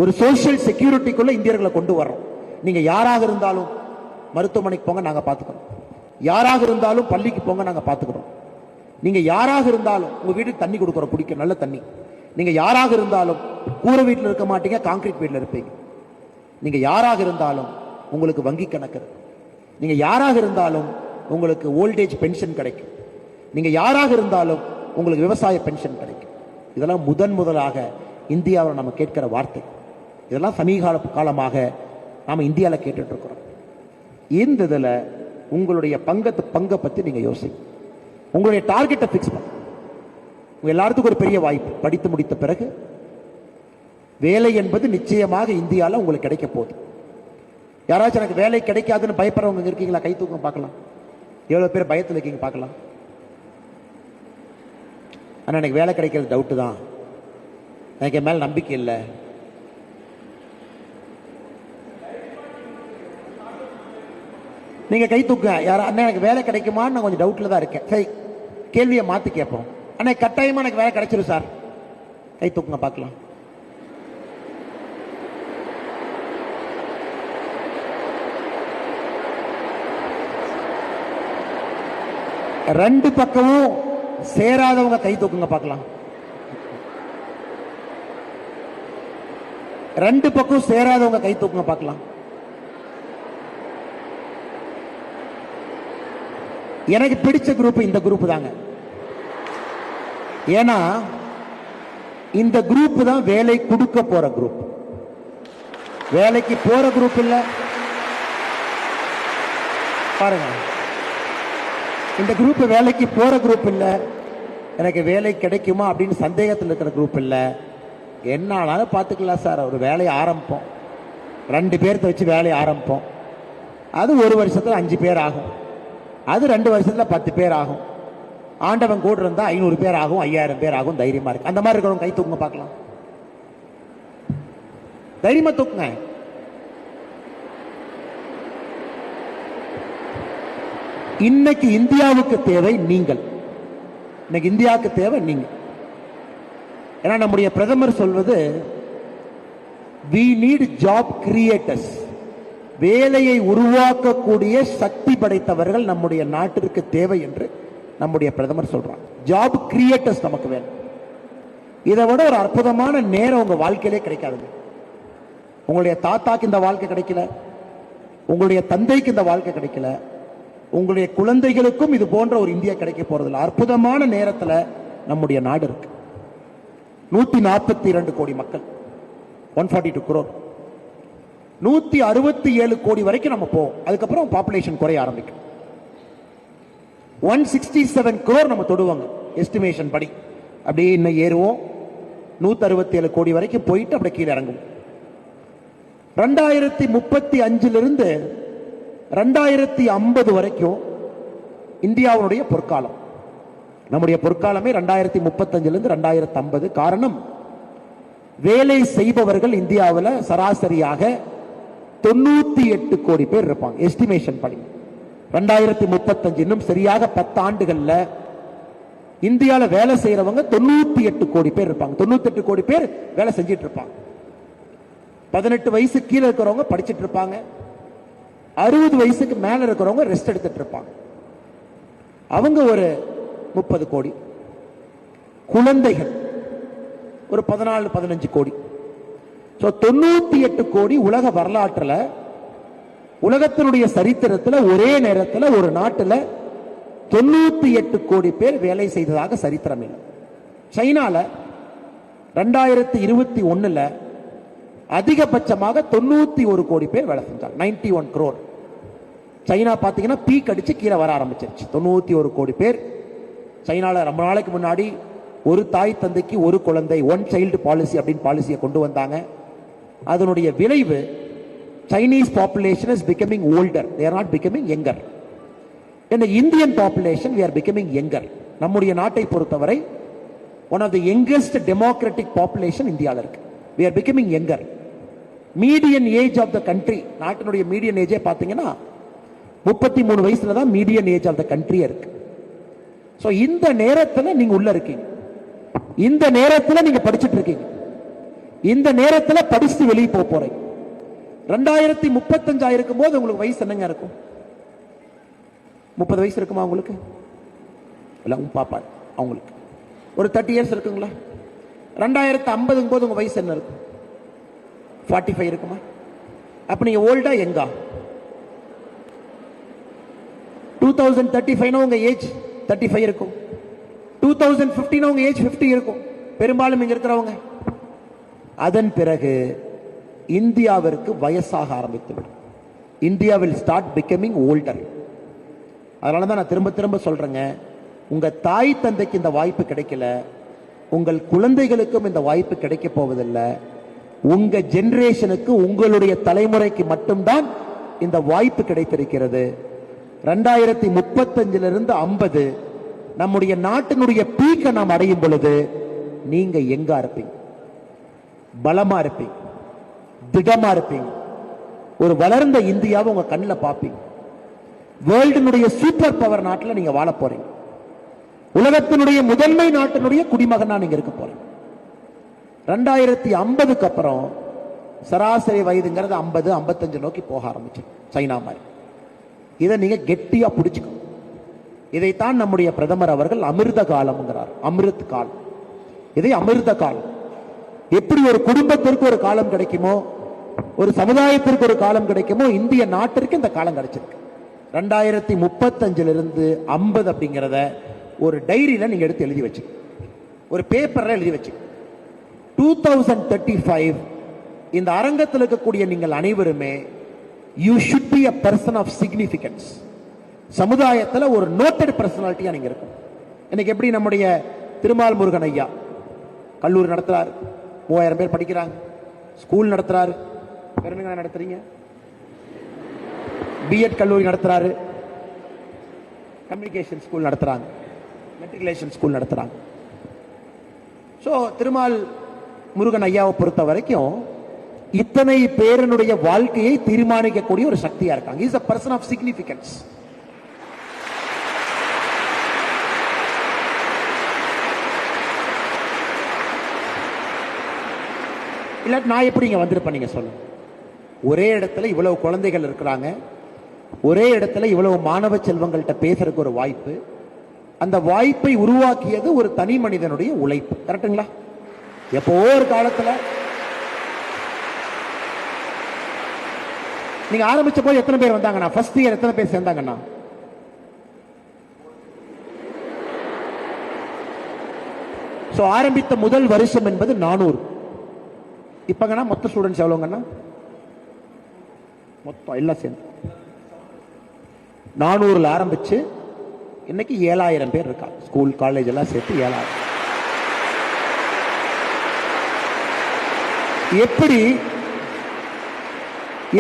ஒரு சோசியல் செக்யூரிட்டிக்குள்ள இந்தியர்களை கொண்டு வர்றோம். நீங்க யாராக இருந்தாலும் மருத்துவமனைக்கு போங்க, நாங்க பார்த்துக்கிறோம். யாராக இருந்தாலும் பள்ளிக்கு போங்க, நாங்க பாத்துக்கிறோம். நீங்க யாராக இருந்தாலும் உங்க வீட்டுக்கு தண்ணி கொடுக்குறோம், குடிக்க நல்ல தண்ணி. நீங்க யாராக இருந்தாலும் கூரை வீட்டில் இருக்க மாட்டீங்க, கான்கிரீட் வீட்டில் இருப்பீங்க. நீங்க யாராக இருந்தாலும் உங்களுக்கு வங்கி கணக்கு இருக்கு. நீங்க யாராக இருந்தாலும் உங்களுக்கு ஓல்டேஜ் பென்ஷன் கிடைக்கும். நீங்க யாராக இருந்தாலும் உங்களுக்கு விவசாய பென்ஷன் கிடைக்கும். இதெல்லாம் முதலாக இந்தியாவில் நம்ம கேட்கிற வார்த்தை. இதெல்லாம் சமீப காலமாக நாம இந்தியாவில் கேட்டுட்டு இருக்கிறோம். இந்த இதில் உங்களுடைய பங்கை பத்தி நீங்க யோசிங்க. உங்களுடைய டார்கெட்டை பிக்ஸ் பண்ண. உங்க எல்லாத்துக்கும் ஒரு பெரிய வாய்ப்பு. படித்து முடித்த பிறகு வேலை என்பது நிச்சயமாக இந்தியாவில் உங்களுக்கு கிடைக்க போகுது. யாராச்சும் எனக்கு வேலை கிடைக்காதுன்னு பயப்படுறவங்க இருக்கீங்களா? கை தூக்கம் பார்க்கலாம். எவ்வளவு பேர் பயத்தில் இருக்கீங்க பார்க்கலாம். ஆனால் எனக்கு வேலை கிடைக்கிறது டவுட்டு தான், எனக்கு என் மேல நம்பிக்கை இல்லை. நீங்க கை தூக்க. யாரா அண்ணா எனக்கு வேலை கிடைக்குமான்னு நான் கொஞ்சம் டவுட்ல தான் இருக்கேன். சரி, கேள்வியை மாத்தி கேட்போம். அண்ணா கட்டாயமா எனக்கு வேலை கிடைச்சிரும் சார். கை தூக்குங்க பார்க்கலாம். ரெண்டு பக்கமும் சேராதவங்க கை தூக்குங்க பார்க்கலாம். ரெண்டு பக்கம் சேராதவங்க கை தூக்குங்க பார்க்கலாம். எனக்கு பிடிச்ச குரூப் இந்த குரூப் தாங்க. ஏன்னா இந்த குரூப் தான் வேலை கொடுக்க போற குரூப். வேலைக்கு போற குரூப் இல்ல. பாருங்க, இந்த குரூப் வேலைக்கு போற குரூப் இல்ல. எனக்கு வேலை கிடைக்குமா அப்படின்னு சந்தேகத்தில் இருக்கிற குரூப் இல்ல. என்னாலும் பார்த்துக்கலாம் சார், ஒரு வேலையை ஆரம்பிப்போம், 2 பேர்த்த வச்சு வேலையை ஆரம்பிப்போம். அது 1 வருஷத்துல 5 பேர் ஆகும். அது 2 வருஷத்துல 10 பேர் ஆகும். ஆண்டவன் கூட இருந்தா 500 பேர் ஆகும், 5000 பேர் ஆகும். தைரியமா இருக்கு. அந்த மாதிரி இருக்கிறவங்க கை தூக்குங்க பார்க்கலாம். தைரியமா தூக்குங்க. இன்னைக்கு இந்தியாவுக்கு தேவை நீங்கள். இன்னைக்கு இந்தியாவுக்கு தேவை நீங்க. ஏன்னா நம்முடைய பிரதமர் சொல்வது we need job creators. வேலையை உருவாக்கக்கூடிய சக்தி படைத்தவர்கள் நம்முடைய நாட்டிற்கு தேவை என்று நம்முடைய பிரதமர் சொல்றார். ஜாப் கிரியேட்டர்ஸ் நமக்கு வேணும். இதை விட ஒரு அற்புதமான நேரம் உங்க வாழ்க்கையிலே கிடைக்காது. உங்களுடைய தாத்தாக்கு இந்த வாழ்க்கை கிடைக்கல, உங்களுடைய தந்தைக்கு இந்த வாழ்க்கை கிடைக்கல, உங்களுடைய குழந்தைகளுக்கும் இது போன்ற ஒரு இந்தியா கிடைக்க போறதில்லை. அற்புதமான நேரத்துல நம்முடைய நாடு இருக்கு. 142 கோடி மக்கள், 142 crore, 167 கோடி வரைக்கும் நம்ம போவோம். அதுக்கப்புறம் பாப்புலேஷன் குறைய ஆரம்பிக்கும். 167 crore நம்ம தொடுவாங்க எஸ்டிமேஷன் படி. அப்படியே இன்னும் ஏறுவோம், 167 கோடி வரைக்கும் போயிட்டு அப்படியே கீழே இறங்கும். 2035 2050 வரைக்கும் இந்தியாவுடைய பொற்காலம். நம்முடைய பொற்காலமே 2035 2050. காரணம், வேலை செய்பவர்கள் இந்தியாவில் சராசரியாக 98 கோடி பேர் இருப்பாங்க எஸ்டிமேஷன் படி. 2035 இன்னும் சரியாக 10 ஆண்டுகள்ல இந்தியாவில் வேலை செய்யறவங்க 98 கோடி பேர் இருப்பாங்க. 98 கோடி பேர் வேலை செஞ்சிட்டு இருப்பாங்க. 18 வயசு கீழே இருக்கிறவங்க படிச்சுட்டு இருப்பாங்க. 60 வயசுக்கு மேல இருக்கிறவங்க ரெஸ்ட் எடுத்துட்டு இருப்பாங்க. அவங்க ஒரு 30 கோடி. குழந்தைகள் ஒரு 14-15 கோடி. 98 கோடி. உலக வரலாற்றில், உலகத்தினுடைய சரித்திரத்தில் ஒரே நேரத்தில் ஒரு நாட்டில் 98 கோடி பேர் வேலை செய்ததாக சரித்திரம் இல்லை. சைனால 2021 அதிகபட்சமாக 91 கோடி பேர் வேலை செஞ்சாங்க. 91 crore. சைனா பாத்தீங்கன்னா பீக் அடிச்சு கீழே வர ஆரம்பிச்சிருச்சு. 91 கோடி பேர் சைனால. ரொம்ப நாளைக்கு முன்னாடி ஒரு தாய் தந்தைக்கு ஒரு குழந்தை, 1 child பாலிசி அப்படின்னு பாலிசியை கொண்டு வந்தாங்க. அதனுடைய விளைவு Chinese population is becoming older. They are not becoming younger. In the Indian population, we are becoming younger. நம்முடைய நாட்டை பொறுத்தவரை one of the youngest democratic population இந்தியாவில் இருக்கு. We are becoming younger. Median age of the country, நாட்டினுடைய median ஏஜே பார்த்தீங்கன்னா 33 வயசுல தான் median age of the country இருக்கு. ஸோ இந்த நேரத்தில் நீங்க உள்ள இருக்கீங்க, இந்த நேரத்தில் நீங்க படிச்சுட்டு இருக்கீங்க, இந்த நேரத்தில் படிச்சுட்டு வெளியே போக போறீங்க. 2035 இருக்கும் போது உங்களுக்கு வயசு என்னங்க இருக்கும்? 30 வயசு இருக்குமா உங்களுக்கு? இல்லை உங்க பாப்பா அவங்களுக்கு ஒரு 30 இயர்ஸ் இருக்குங்களா? 2050 போது உங்க வயசு என்ன இருக்கும்? 45 இருக்குமா? அப்ப நீங்க ஓல்டா எங்கா? 2035 உங்க ஏஜ் 35 இருக்கும். 2015 உங்க ஏஜ் 50 இருக்கும் பெரும்பாலும் இங்க இருக்கிறவங்க. அதன் பிறகு இந்தியாவிற்கு வயசாக ஆரம்பித்துவிடும். India will start becoming older. அதனால தான் நான் திரும்ப திரும்ப சொல்றேங்க, உங்க தாய் தந்தைக்கு இந்த வாய்ப்பு கிடைக்கல, உங்கள் குழந்தைகளுக்கும் இந்த வாய்ப்பு கிடைக்க போவதில்லை. உங்க ஜெனரேஷனுக்கு, உங்களுடைய தலைமுறைக்கு மட்டும்தான் இந்த வாய்ப்பு கிடைத்திருக்கிறது. 2035 50 நம்முடைய நாட்டினுடைய பீக்கை நாம் அடையும் பொழுது நீங்க எங்க இருப்பீங்க? பலமா இருப்பீங்க, திடமா இருப்பீங்க, ஒரு வளர்ந்த இந்தியாவை உங்க கண்ணில் பார்ப்பீங்க. வேர்ல்டினுடைய சூப்பர் பவர் நாட்டில் நீங்க வாழ போறீங்க. உலகத்தினுடைய முதன்மை நாட்டினுடைய குடிமகனா நீங்க இருக்க போறீங்க. 2050 அப்புறம் சராசரி வயதுங்கிறது 50 55 நோக்கி போக ஆரம்பிச்சு சைனா மாதிரி. இதை நீங்க கெட்டியா பிடிச்சுக்கணும். இதைத்தான் நம்முடைய பிரதமர் அவர்கள் அமிர்த காலம்ங்கிறார். அமிர்த் காலம், இதை அமிர்த காலம். எப்படி ஒரு குடும்பத்திற்கு ஒரு காலம் கிடைக்குமோ, ஒரு சமுதாயத்திற்கு ஒரு காலம் கிடைக்குமோ, இந்திய நாட்டிற்கு இந்த காலம் கிடைச்சிருக்கு. 2035 50 அப்படிங்கிறத ஒரு டைரியில நீங்க எடுத்து எழுதி வச்சு, ஒரு பேப்பர்ல எழுதி வச்சு, 2035 இந்த அரங்கத்தில் இருக்கக்கூடிய நீங்கள் அனைவருமே you should be a person of significance. சமுதாயத்தில் ஒரு நோட்டட் பர்சனாலிட்டியா நீங்க இருக்கும். இன்னைக்கு எப்படி நம்முடைய திருமால் முருகன் ஐயா கல்லூரி நடத்துறாரு, 3000 பேர் படிக்கிறாங்க, ஸ்கூல் நடத்துறாரு, பெருமையா நடத்துறீங்க, பிஎட் கல்லூரி நடத்துறாரு, கம்யூனிகேஷன் ஸ்கூல் நடத்துறாங்க, மெட்ரிகுலேஷன் ஸ்கூல் நடத்துறாங்க. ஸோ திருமால் முருகன் ஐயாவை பொறுத்த வரைக்கும் இத்தனை பேரனுடைய வாழ்க்கையை தீர்மானிக்கக்கூடிய ஒரு சக்தியா இருக்காங்க. Is a person of significance. இல்ல நான் எப்படி இங்க வந்திருப்பேன் நீங்க சொல்லுங்க. ஒரே இடத்துல இவ்வளவு குழந்தைகள் இருக்கிறாங்க, ஒரே இடத்துல இவ்வளவு மாணவ செல்வங்கள்ட்ட பேசுறதுக்கு ஒரு வாய்ப்பு. அந்த வாய்ப்பை உருவாக்கியது ஒரு தனி மனிதனுடைய உழைப்பு. கரெக்டுங்களா? எப்போ ஒரு காலத்துல நீங்க ஆரம்பிச்ச போது எத்தனை பேர் வந்தாங்கண்ணா? ஃபர்ஸ்ட் இயர் எத்தனை பேர் சேர்ந்தாங்கண்ணா? சோ ஆரம்பித்த முதல் வருஷம் என்பது 400. இப்பங்கண்ணா மொத்த ஸ்டூடெண்ட்ஸ் எவ்வளவுங்கண்ணா? மொத்தம் எல்லாம் சேர்ந்து 400ல ஆரம்பிச்சு இன்னைக்கு 7000 பேர் இருக்கா. ஸ்கூல் காலேஜ் எல்லாம் சேர்த்து 7000.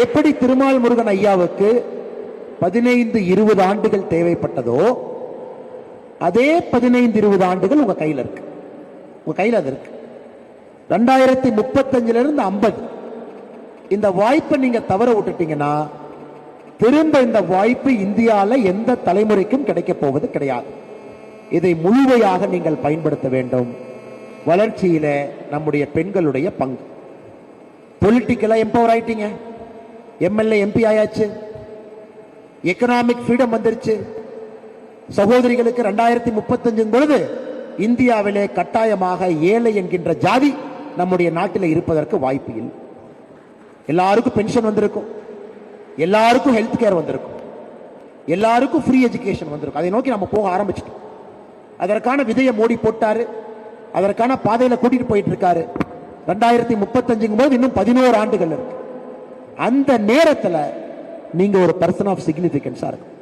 எப்படி திருமால் முருகன் ஐயாவுக்கு 15-20 ஆண்டுகள் தேவைப்பட்டதோ, அதே 15-20 ஆண்டுகள் உங்க கையில் இருக்கு. உங்க கையில் அது இருக்கு. 2035 50 இந்த வாய்ப்பை நீங்க தவற விட்டுட்டீங்கன்னா திரும்ப இந்த வாய்ப்பு இந்தியாவில் எந்த தலைமுறைக்கும் கிடைக்க போவது கிடையாது. இதை முழுமையாக நீங்கள் பயன்படுத்த வேண்டும். வளர்ச்சியில நம்முடைய பெண்களுடைய பங்கு. பொலிட்டிக்கலா எம்பவர் ஆயிட்டீங்க, எம்எல்ஏ எம்பி ஆயாச்சு, எக்கனாமிக் ஃப்ரீடம் வந்துருச்சு. சகோதரிகளுக்கு 2035 பொழுது இந்தியாவிலே கட்டாயமாக ஏழை என்கின்ற ஜாதி நம்முடைய நாட்டில் இருப்பதற்கு வாய்ப்பு இல்லை. எல்லாருக்கும் பென்ஷன் வந்திருக்கும், எல்லாருக்கும் ஹெல்த் கேர் வந்திருக்கும், எல்லாருக்கும் ஃப்ரீ எஜுகேஷன் வந்திருக்கும். அதை நோக்கி நம்ம போக ஆரம்பிச்சிட்டோம். அதற்கான விதையை மோடி போட்டாரு, அதற்கான பாதையில கூட்டிட்டு போயிட்டு இருக்காரு. 2035 போது இன்னும் 11 ஆண்டுகள் இருக்கு. அந்த நேரத்தில் நீங்க ஒரு பர்சன் ஆஃப் சிக்னிபிகன்ஸா இருக்கும்.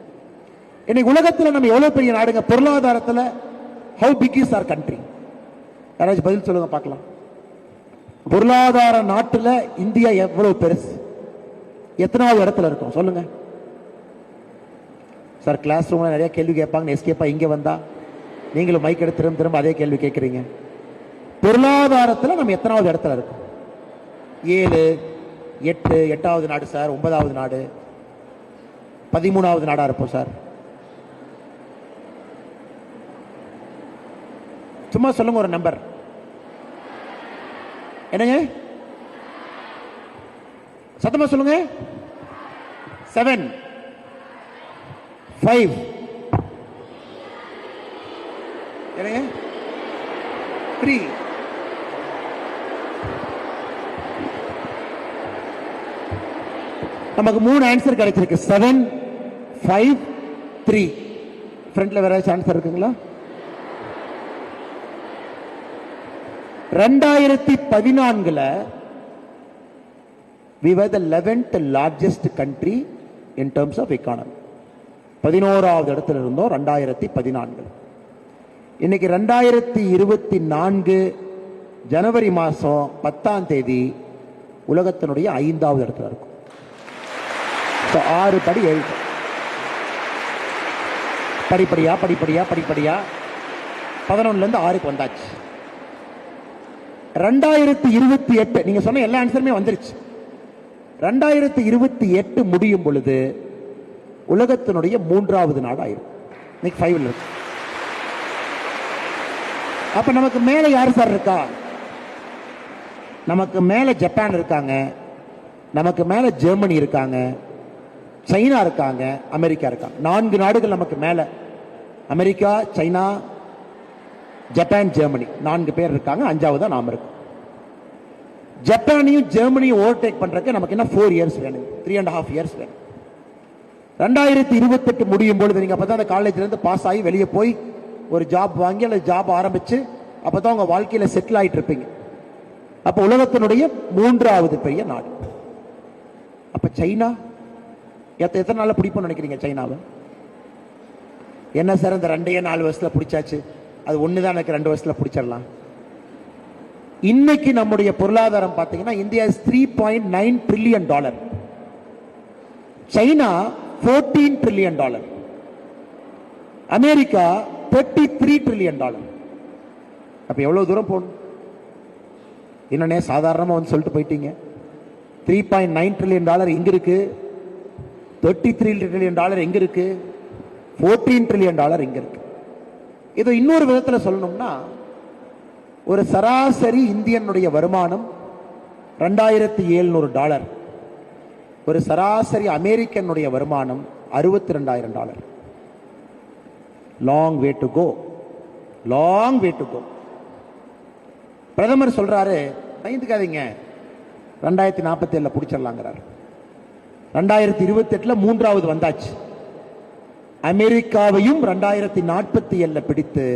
இன்னைக்கு உலகத்தில் நம்ம எவ்வளவு பெரிய நாடுங்க, பொருளாதாரத்தில் how big is our country? யாராச்சும் பதில் சொல்லுங்க பார்க்கலாம். பொருளாதார நாட்டில் இந்தியா எவ்வளவு பெருசு, எத்தனாவது இடத்துல இருக்கும் சொல்லுங்க சார். கிளாஸ் ரூம்ல நிறைய கேள்வி கேட்பாங்க, எஸ்கேப்பா இங்க வந்தா நீங்களும் மைக் எடுத்து திரும்ப திரும்ப அதே கேள்வி கேட்குறீங்க. பொருளாதாரத்தில் நம்ம எத்தனாவது இடத்துல இருக்கும்? 7, 8, 8வது நாடு சார், 9வது நாடு, 13வது நாடா இருப்போம் சார். சும்மா சொல்லுங்க ஒரு நம்பர். என்னங்க சத்தமா சொல்லுங்க. 7, 5, என்னங்க 3 நமக்கு 3 ஆன்சர் கிடைச்சிருக்கு. 7, 5, 3. ஃப்ரண்ட்ல வேற ஆன்சர் இருக்குங்களா? 2014 we were the 11th largest country in terms of economy. 11வது இடத்துல இருந்தோம் 2014. இன்னைக்கு 2024 ஜனவரி மாசம் 10ஆம் தேதி உலகத்தினுடைய 5வது இடத்துல இருக்கும். 6 படி 7 படிப்படியா படிப்படியா படிப்படியா 11ல இருந்து 6க்கு வந்தாச்சு. 2028 நீங்க சொன்ன எல்லா ஆன்சருமே வந்துருச்சு. 2028 முடியும் பொழுது உலகத்தினுடைய 3வது நாடு ஆயிரும். இன்னைக்கு 5ல இருக்கு. அப்ப நமக்கு மேல யாரு சார் இருக்கா? நமக்கு மேல ஜப்பான் இருக்காங்க, நமக்கு மேல ஜெர்மனி இருக்காங்க, சைனா இருக்காங்க, அமெரிக்கா இருக்காங்க. 4 நாடுகள் நமக்கு மேல. அமெரிக்கா, சைனா, ஜப்பான், ஜெர்மனி 4 பேர் இருக்காங்க. 5வது நாம இருக்கு. ஜப்பானையும் ஜெர்மனியும் ஓவர்டேக் பண்றதுக்கு நமக்கு என்ன 4 இயர்ஸ் வேணும், 3.5 இயர்ஸ் வேணும். 2028 முடியும் பொழுது நீங்க அப்பதான் அந்த காலேஜ்ல இருந்து பாஸ் ஆகி வெளியே போய் ஒரு ஜாப் வாங்கி அல்லது ஜாப் ஆரம்பிச்சு அப்பதான் உங்க வாழ்க்கையில செட்டில் ஆயிட்டு இருப்பீங்க. அப்ப உலகத்தினுடைய 3வது பெரிய நாடு. அப்ப சைனா எத்தனை நாள்ல பிடிப்போம்னு நினைக்கிறீங்க சைனாவை? என்ன சார் இந்த 2-4 வருஷத்துல பிடிச்சாச்சு, அது ஒண்ணுதான் எனக்கு 2 வருஷத்துல பிடிச்சிடலாம். இன்னைக்கு நம்முடைய பொருளாதாரம் பார்த்தீங்கன்னா India is $3.9 trillion, China $14 trillion, America $33 trillion. அப்ப எவ்வளவு தூரம் போகணும்? என்னன்னே சாதாரணமா வந்து சொல்லிட்டு போயிட்டீங்க. $3.9 trillion எங்க இருக்கு? $33 trillion எங்க இருக்கு? $14 trillion எங்க இருக்கு? இது இன்னொரு விதத்துல சொல்லணும்னா ஒரு சராசரி இந்தியனுடைய வருமானம் $2,700. ஒரு சராசரி அமெரிக்கனுடைய வருமானம் $62,000. Long way to go, long way to go. பிரதமர் சொல்றாரு பயந்துக்காதீங்க 2047 பிடிச்சிடலாங்கிறார். 2028 3வது வந்தாச்சு. அமெரிக்காவையும் 2047 பிடித்து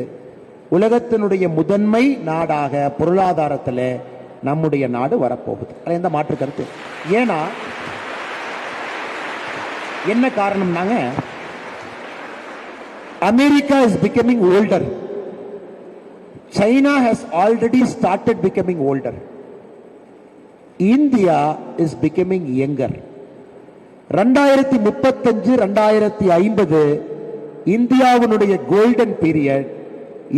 உலகத்தினுடைய முதன்மை நாடாக பொருளாதாரத்தில் நம்முடைய நாடு வரப்போகுது. எந்த மாற்று கருத்து? ஏன்னா என்ன காரணம்னாங்க, America is becoming older, China has already started becoming older, India is becoming younger. 2035 2050 இந்தியாவினுடைய கோல்டன் பீரியட்,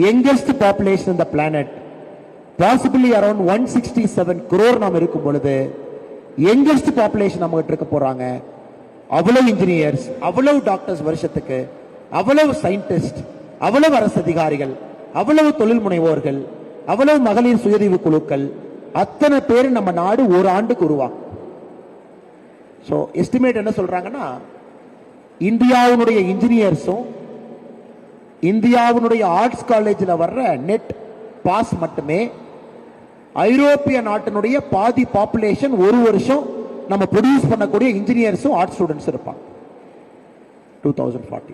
யங்கஸ்ட் பாப்புலேஷன் இந்த பிளானட், பாசிபிளி அரௌண்ட் 167 crore நாம் இருக்கும் பொழுது யங்கஸ்ட் பாப்புலேஷன் நம்ம கிட்ட இருக்க போறாங்க. அவ்வளவு இன்ஜினியர்ஸ், அவ்வளவு டாக்டர்ஸ் வருஷத்துக்கு, அவ்வளவு சயின்டிஸ்ட், அவ்வளவு அரசு அதிகாரிகள், அவ்வளவு தொழில் முனைவோர்கள், அவ்வளவு மகளிர் சுயதீவு குழுக்கள், அத்தனை பேர் நம்ம நாடு ஒரு ஆண்டுக்கு உருவாகும். சோ எஸ்டிமேட் என்ன சொல்றாங்கன்னா, இந்தியாவுடைய இன்ஜினியர்ஸும் இந்தியாவுடைய ஆர்ட்ஸ் காலேஜில் வர்ற நெட் பாஸ் மட்டுமே ஐரோப்பிய நாட்டினுடைய பாதி பாப்புலேஷன் ஒரு வருஷம் நம்ம ப்ரொடியூஸ் பண்ணக்கூடிய இன்ஜினியர்ஸும் ஆர்ட்ஸ் ஸ்டூடெண்ட்ஸ் இருப்பாங்க 2040.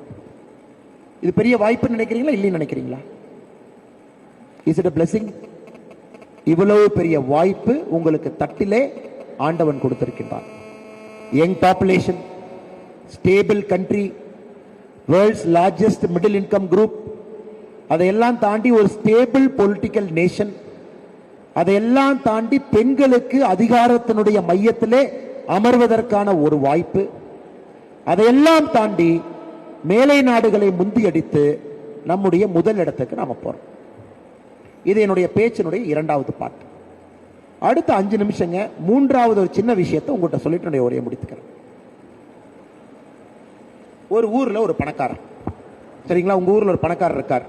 இது பெரிய வாய்ப்பு நினைக்கிறீங்களா இல்லைன்னு நினைக்கிறீங்களா? Is it a blessing? இவ்வளவு பெரிய வாய்ப்பு உங்களுக்கு தட்டிலே ஆண்டவன் கொடுத்திருக்கின்றான். Young population, stable country, world's largest middle income group, அதையெல்லாம் தாண்டி ஒரு ஸ்டேபிள் பொலிட்டிக்கல் நேஷன், அதையெல்லாம் தாண்டி பெண்களுக்கு அதிகாரத்தினுடைய மையத்திலே அமர்வதற்கான ஒரு வாய்ப்பு, அதையெல்லாம் தாண்டி மேலை நாடுகளை முந்தியடித்து நம்முடைய முதல் இடத்துக்கு நாம போறோம். இது என்னுடைய பேச்சினுடைய 2வது பார்ட். அடுத்த 5 நிமிஷங்க 3வது ஒரு சின்ன விஷயத்தை உங்கள்கிட்ட சொல்லிட்டு என்னுடைய உரையை முடித்துக்கிறேன். ஒரு ஊர்ல ஒரு பணக்காரர், சரிங்களா? உங்க ஊர்ல ஒரு பணக்காரர் இருக்கார்.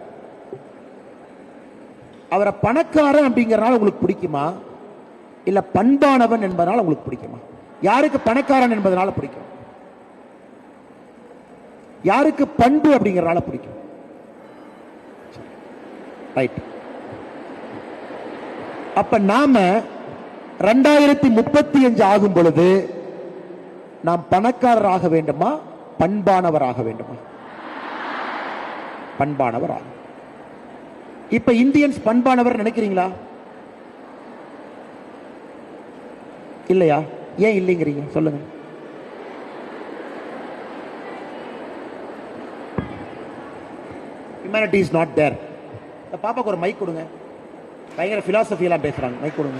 அவரை பணக்காரன் அப்படிங்கறனால உங்களுக்கு பிடிக்குமா, இல்ல பண்பானவன் என்பதனால உங்களுக்கு பிடிக்குமா? யாருக்கு பணக்காரன் என்பதனால பிடிக்கும்? யாருக்கு பண்பு அப்படிங்கறனால பிடிக்கும்? ரைட். அப்ப நாம 2035 ஆகும் பொழுது நாம் பணக்காரராக வேண்டுமா, பண்பானவராக வேண்டுமா? பண்பானவர் ஆகும். இப்ப இந்தியன்ஸ் பண்பானவர் நினைக்கிறீங்களா? இல்லையா? ஏன் இல்லைங்கிறீங்க சொல்லுங்க. Humanity is not there. இந்த பாப்பாக்கு ஒரு மைக் கொடுங்க. பயங்கர பிலாசபி எல்லாம் பேசுறாங்க. மைக் கொடுங்க.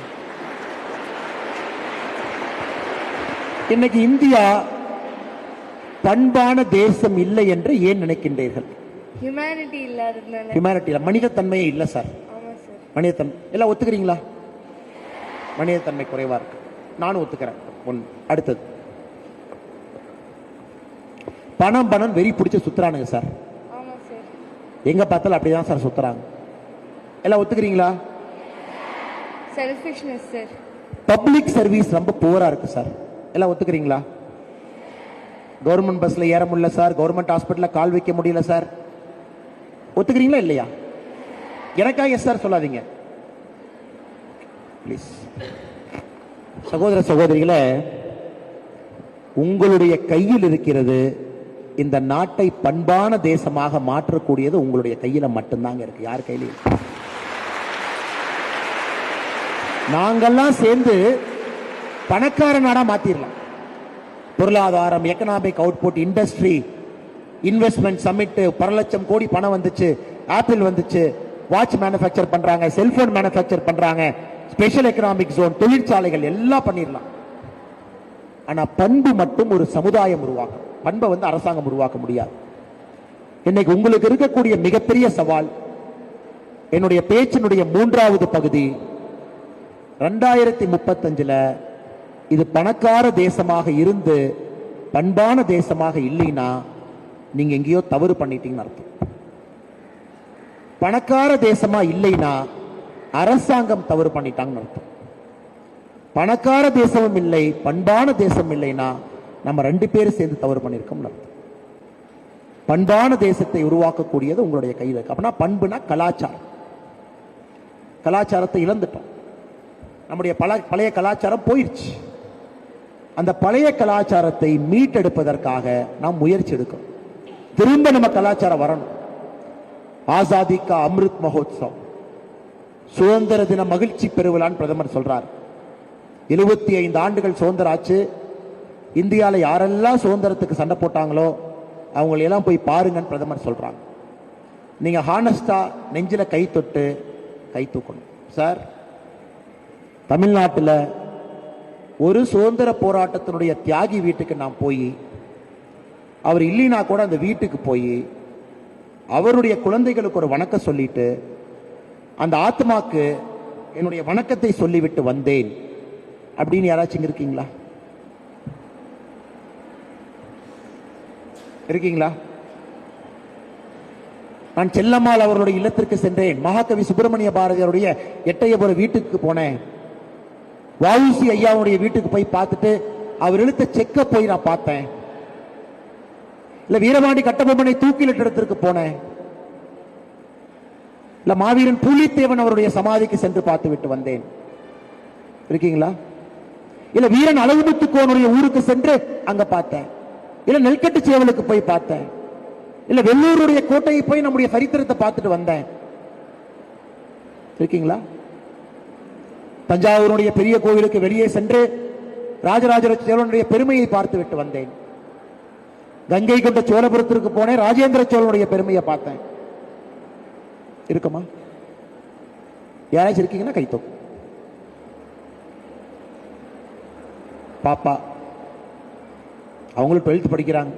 இன்னைக்கு இந்தியா பண்பான தேசம் இல்லை என்று ஏன் நினைக்கின்றீர்கள்? ஹியூமனிட்டி இல்லாததுனால. ஹியூமனிட்டி இல்ல, மனிதத்தன்மையே இல்ல சார். ஆமா சார். மனிதத்தன்மை எல்லாம் ஒத்துக்கிறீங்களா? மனிதத்தன்மை குறைவா இருக்கு. நானும் ஒத்துக்கிறேன். ஒன்று. அடுத்தது, பணம் பணம் வெறி பிடிச்ச சுத்துறானுங்க சார். ஆமா சார். எங்க பார்த்தாலும் அப்படிதான் சார் சுத்துறாங்க. எல்லாம் ஒத்துக்கிறீங்களா? Selfishness sir. பப்ளிக் சர்வீஸ் ரொம்ப புவரா இருக்கு சார். எல்லாம் ஒத்துக்கிறீங்களா? கவர்மெண்ட் பஸ்ல ஏற முடியல சார், கவர்மெண்ட் ஹாஸ்பிட்டல்ல கால் வைக்க முடியல சார். ஒத்துக்கிறீங்களா இல்லையா? எனக்காக எஸ் சார் சொல்லாதீங்க ப்ளீஸ். சகோதர சகோதரிகளே, உங்களுடைய கையில் இருக்கிறது. இந்த நாட்டை பண்பான தேசமாக மாற்றக்கூடியது உங்களுடைய கையில மட்டும்தாங்க இருக்கு. யார் கையில? நாங்கெல்லாம் சேர்ந்து பணக்கார நாடா மாத்திரலாம். பொருளாதாரம், economic output, industry, investment summit, பல லட்சம் கோடி பணம் வந்துச்சு. ஆப்பிள் வந்துச்சு, வாட்ச் மேனுஃபேக்சர் பண்றாங்க, செல்போன் மேனுஃபேக்சர் பண்றாங்க, ஸ்பெஷல் எக்கனாமிக் ஜோன், தொழிற்சாலைகள் எல்லாம் பண்ணிடலாம். ஆனா பண்பு மட்டும் ஒரு சமுதாயம் உருவாக்கும். பண்பை அரசாங்கம் உருவாக்க முடியாது. இன்னைக்கு உங்களுக்கு இருக்கக்கூடிய மிகப்பெரிய சவால், என்னுடைய பேச்சினுடைய 3வது பகுதி, 2035 இது பணக்கார தேசமாக இருந்து பண்பான தேசமாக இல்லைன்னா நீங்க எங்கேயோ தவறு பண்ணிட்டீங்கன்னு அர்த்தம். பணக்கார தேசமா இல்லைன்னா அரசாங்கம் தவறு பண்ணிட்டாங்கன்னு அர்த்தம். பணக்கார தேசமும் இல்லை, பண்பான தேசம் இல்லைன்னா நம்ம 2 பேரும் சேர்ந்து தவறு பண்ணிருக்கோம் அர்த்தம். பண்பான தேசத்தை உருவாக்கக்கூடியது உங்களுடைய கையில் இருக்கு. அப்படின்னா பண்புனா கலாச்சாரம். கலாச்சாரத்தை இழந்துட்டோம். நம்முடைய பழைய கலாச்சாரம் போயிடுச்சு. அந்த பழைய கலாச்சாரத்தை மீட்டெடுப்பதற்காக நாம் முயற்சி எடுக்கிறோம். திரும்ப நம்ம கலாச்சாரம் வரணும். ஆசாதி கா அமிர்த் மகோத்சவ், சுதந்திர தின மகிழ்ச்சி பெருவிழான்னு பிரதமர் சொல்றார். 75 ஆண்டுகள் சுதந்திரம் ஆச்சு. இந்தியாவில் யாரெல்லாம் சுதந்திரத்துக்கு சண்டை போட்டாங்களோ அவங்களெல்லாம் போய் பாருங்கன்னு பிரதமர் சொல்றாங்க. நீங்க ஹானஸ்டா நெஞ்சில கை தொட்டு கை தூக்கணும். சார், தமிழ்நாட்டில் ஒரு சுதந்திர போராட்டத்தினுடைய தியாகி வீட்டுக்கு நான் போய், அவர் இல்லைனா கூட அந்த வீட்டுக்கு போய் அவருடைய குழந்தைகளுக்கு ஒரு வணக்கம் சொல்லிட்டு அந்த ஆத்மாக்கு என்னுடைய வணக்கத்தை சொல்லிவிட்டு வந்தேன் அப்படின்னு யாராச்சும் இருக்கீங்களா? இருக்கீங்களா? நான் செல்லம்மாள் அவர்களுடைய இல்லத்திற்கு சென்றேன். மகாகவி சுப்பிரமணிய பாரதியாருடைய எட்டயபுர வீட்டுக்கு போனேன். வாயுசி ஐயாவுடைய வீட்டுக்கு போய் பார்த்துட்டு அவர் எழுத்த செக்க போய் நான் பார்த்தேன். இல்ல வீரபாண்டி கட்டபொம்மனை தூக்கிலிட்ட இடத்திற்கு போனேன். இல்ல மாவீரன் பூலித்தேவன் அவருடைய சமாதிக்கு சென்று பார்த்து விட்டு வந்தேன். இருக்கீங்களா? இல்ல வீரன் அழகுமுத்துக்கோனுடைய ஊருக்கு சென்று அங்க பார்த்தேன். இல்ல நெல்கட்டு சேவலுக்கு போய் பார்த்தேன். இல்ல வெள்ளூருடைய கோட்டையை போய் நம்முடைய சரித்திரத்தை பார்த்துட்டு வந்தேன். இருக்கீங்களா? தஞ்சாவூருடைய பெரிய கோவிலுக்கு வெளியே சென்று ராஜராஜ சோழனுடைய பெருமையை பார்த்து விட்டு வந்தேன். கங்கை கொண்ட சோழபுரத்திற்கு போனேன், ராஜேந்திர சோழனுடைய பெருமையை பார்த்தேன். இருக்குமா? யாராச்சும் இருக்கீங்கன்னா கைத்தோ. பாப்பா அவங்களும் 12th படிக்கிறாங்க.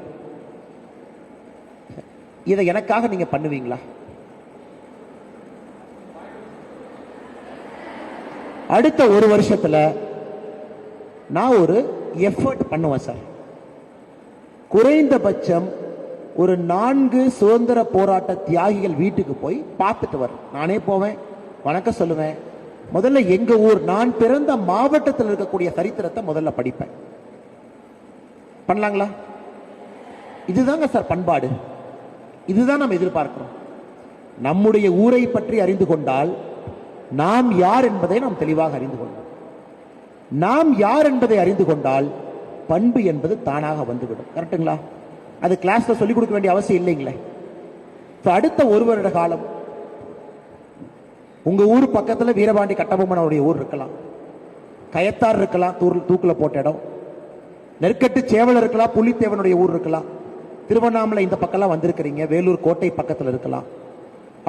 இதை எனக்காக நீங்க பண்ணுவீங்களா? அடுத்த ஒரு வருஷத்துல நான் ஒரு எஃபர்ட் பண்ணுவேன் சார். குறைந்தபட்சம் ஒரு 4 சுதந்திர போராட்ட தியாகிகள் வீட்டுக்கு போய் பார்த்துட்டு வரேன். நானே போவேன், வணக்கம் சொல்லுவேன். முதல்ல எங்க ஊர், நான் பிறந்த மாவட்டத்தில் இருக்கக்கூடிய சரித்திரத்தை முதல்ல படிப்பேன். பண்ணலாங்களா? இதுதாங்க சார் பண்பாடு. இதுதான் நம்ம எதிர்பார்க்கிறோம். நம்முடைய ஊரை பற்றி அறிந்து கொண்டால் நாம் யார் என்பதை நாம் தெளிவாக அறிந்து கொள்வோம். நாம் யார் என்பதை அறிந்து கொண்டால் பண்பு என்பது தானாக வந்துவிடும். கரெக்டுங்களா? அது கிளாஸ்ல சொல்லிக் கொடுக்க வேண்டிய அவசியம் இல்லைங்களே. அடுத்த ஒரு வருட காலம் உங்க ஊர் பக்கத்துல வீரபாண்டி கட்டபொம்மனுடைய ஊர் இருக்கலாம், கயத்தார் இருக்கலாம், தூக்குல போட்ட இடம், நெற்கட்டு சேவல் இருக்கலாம், புலித்தேவனுடைய ஊர் இருக்கலாம், திருவண்ணாமலை இந்த பக்கம்லாம் வந்திருக்கிறீங்க, வேலூர் கோட்டை பக்கத்தில் இருக்கலாம்.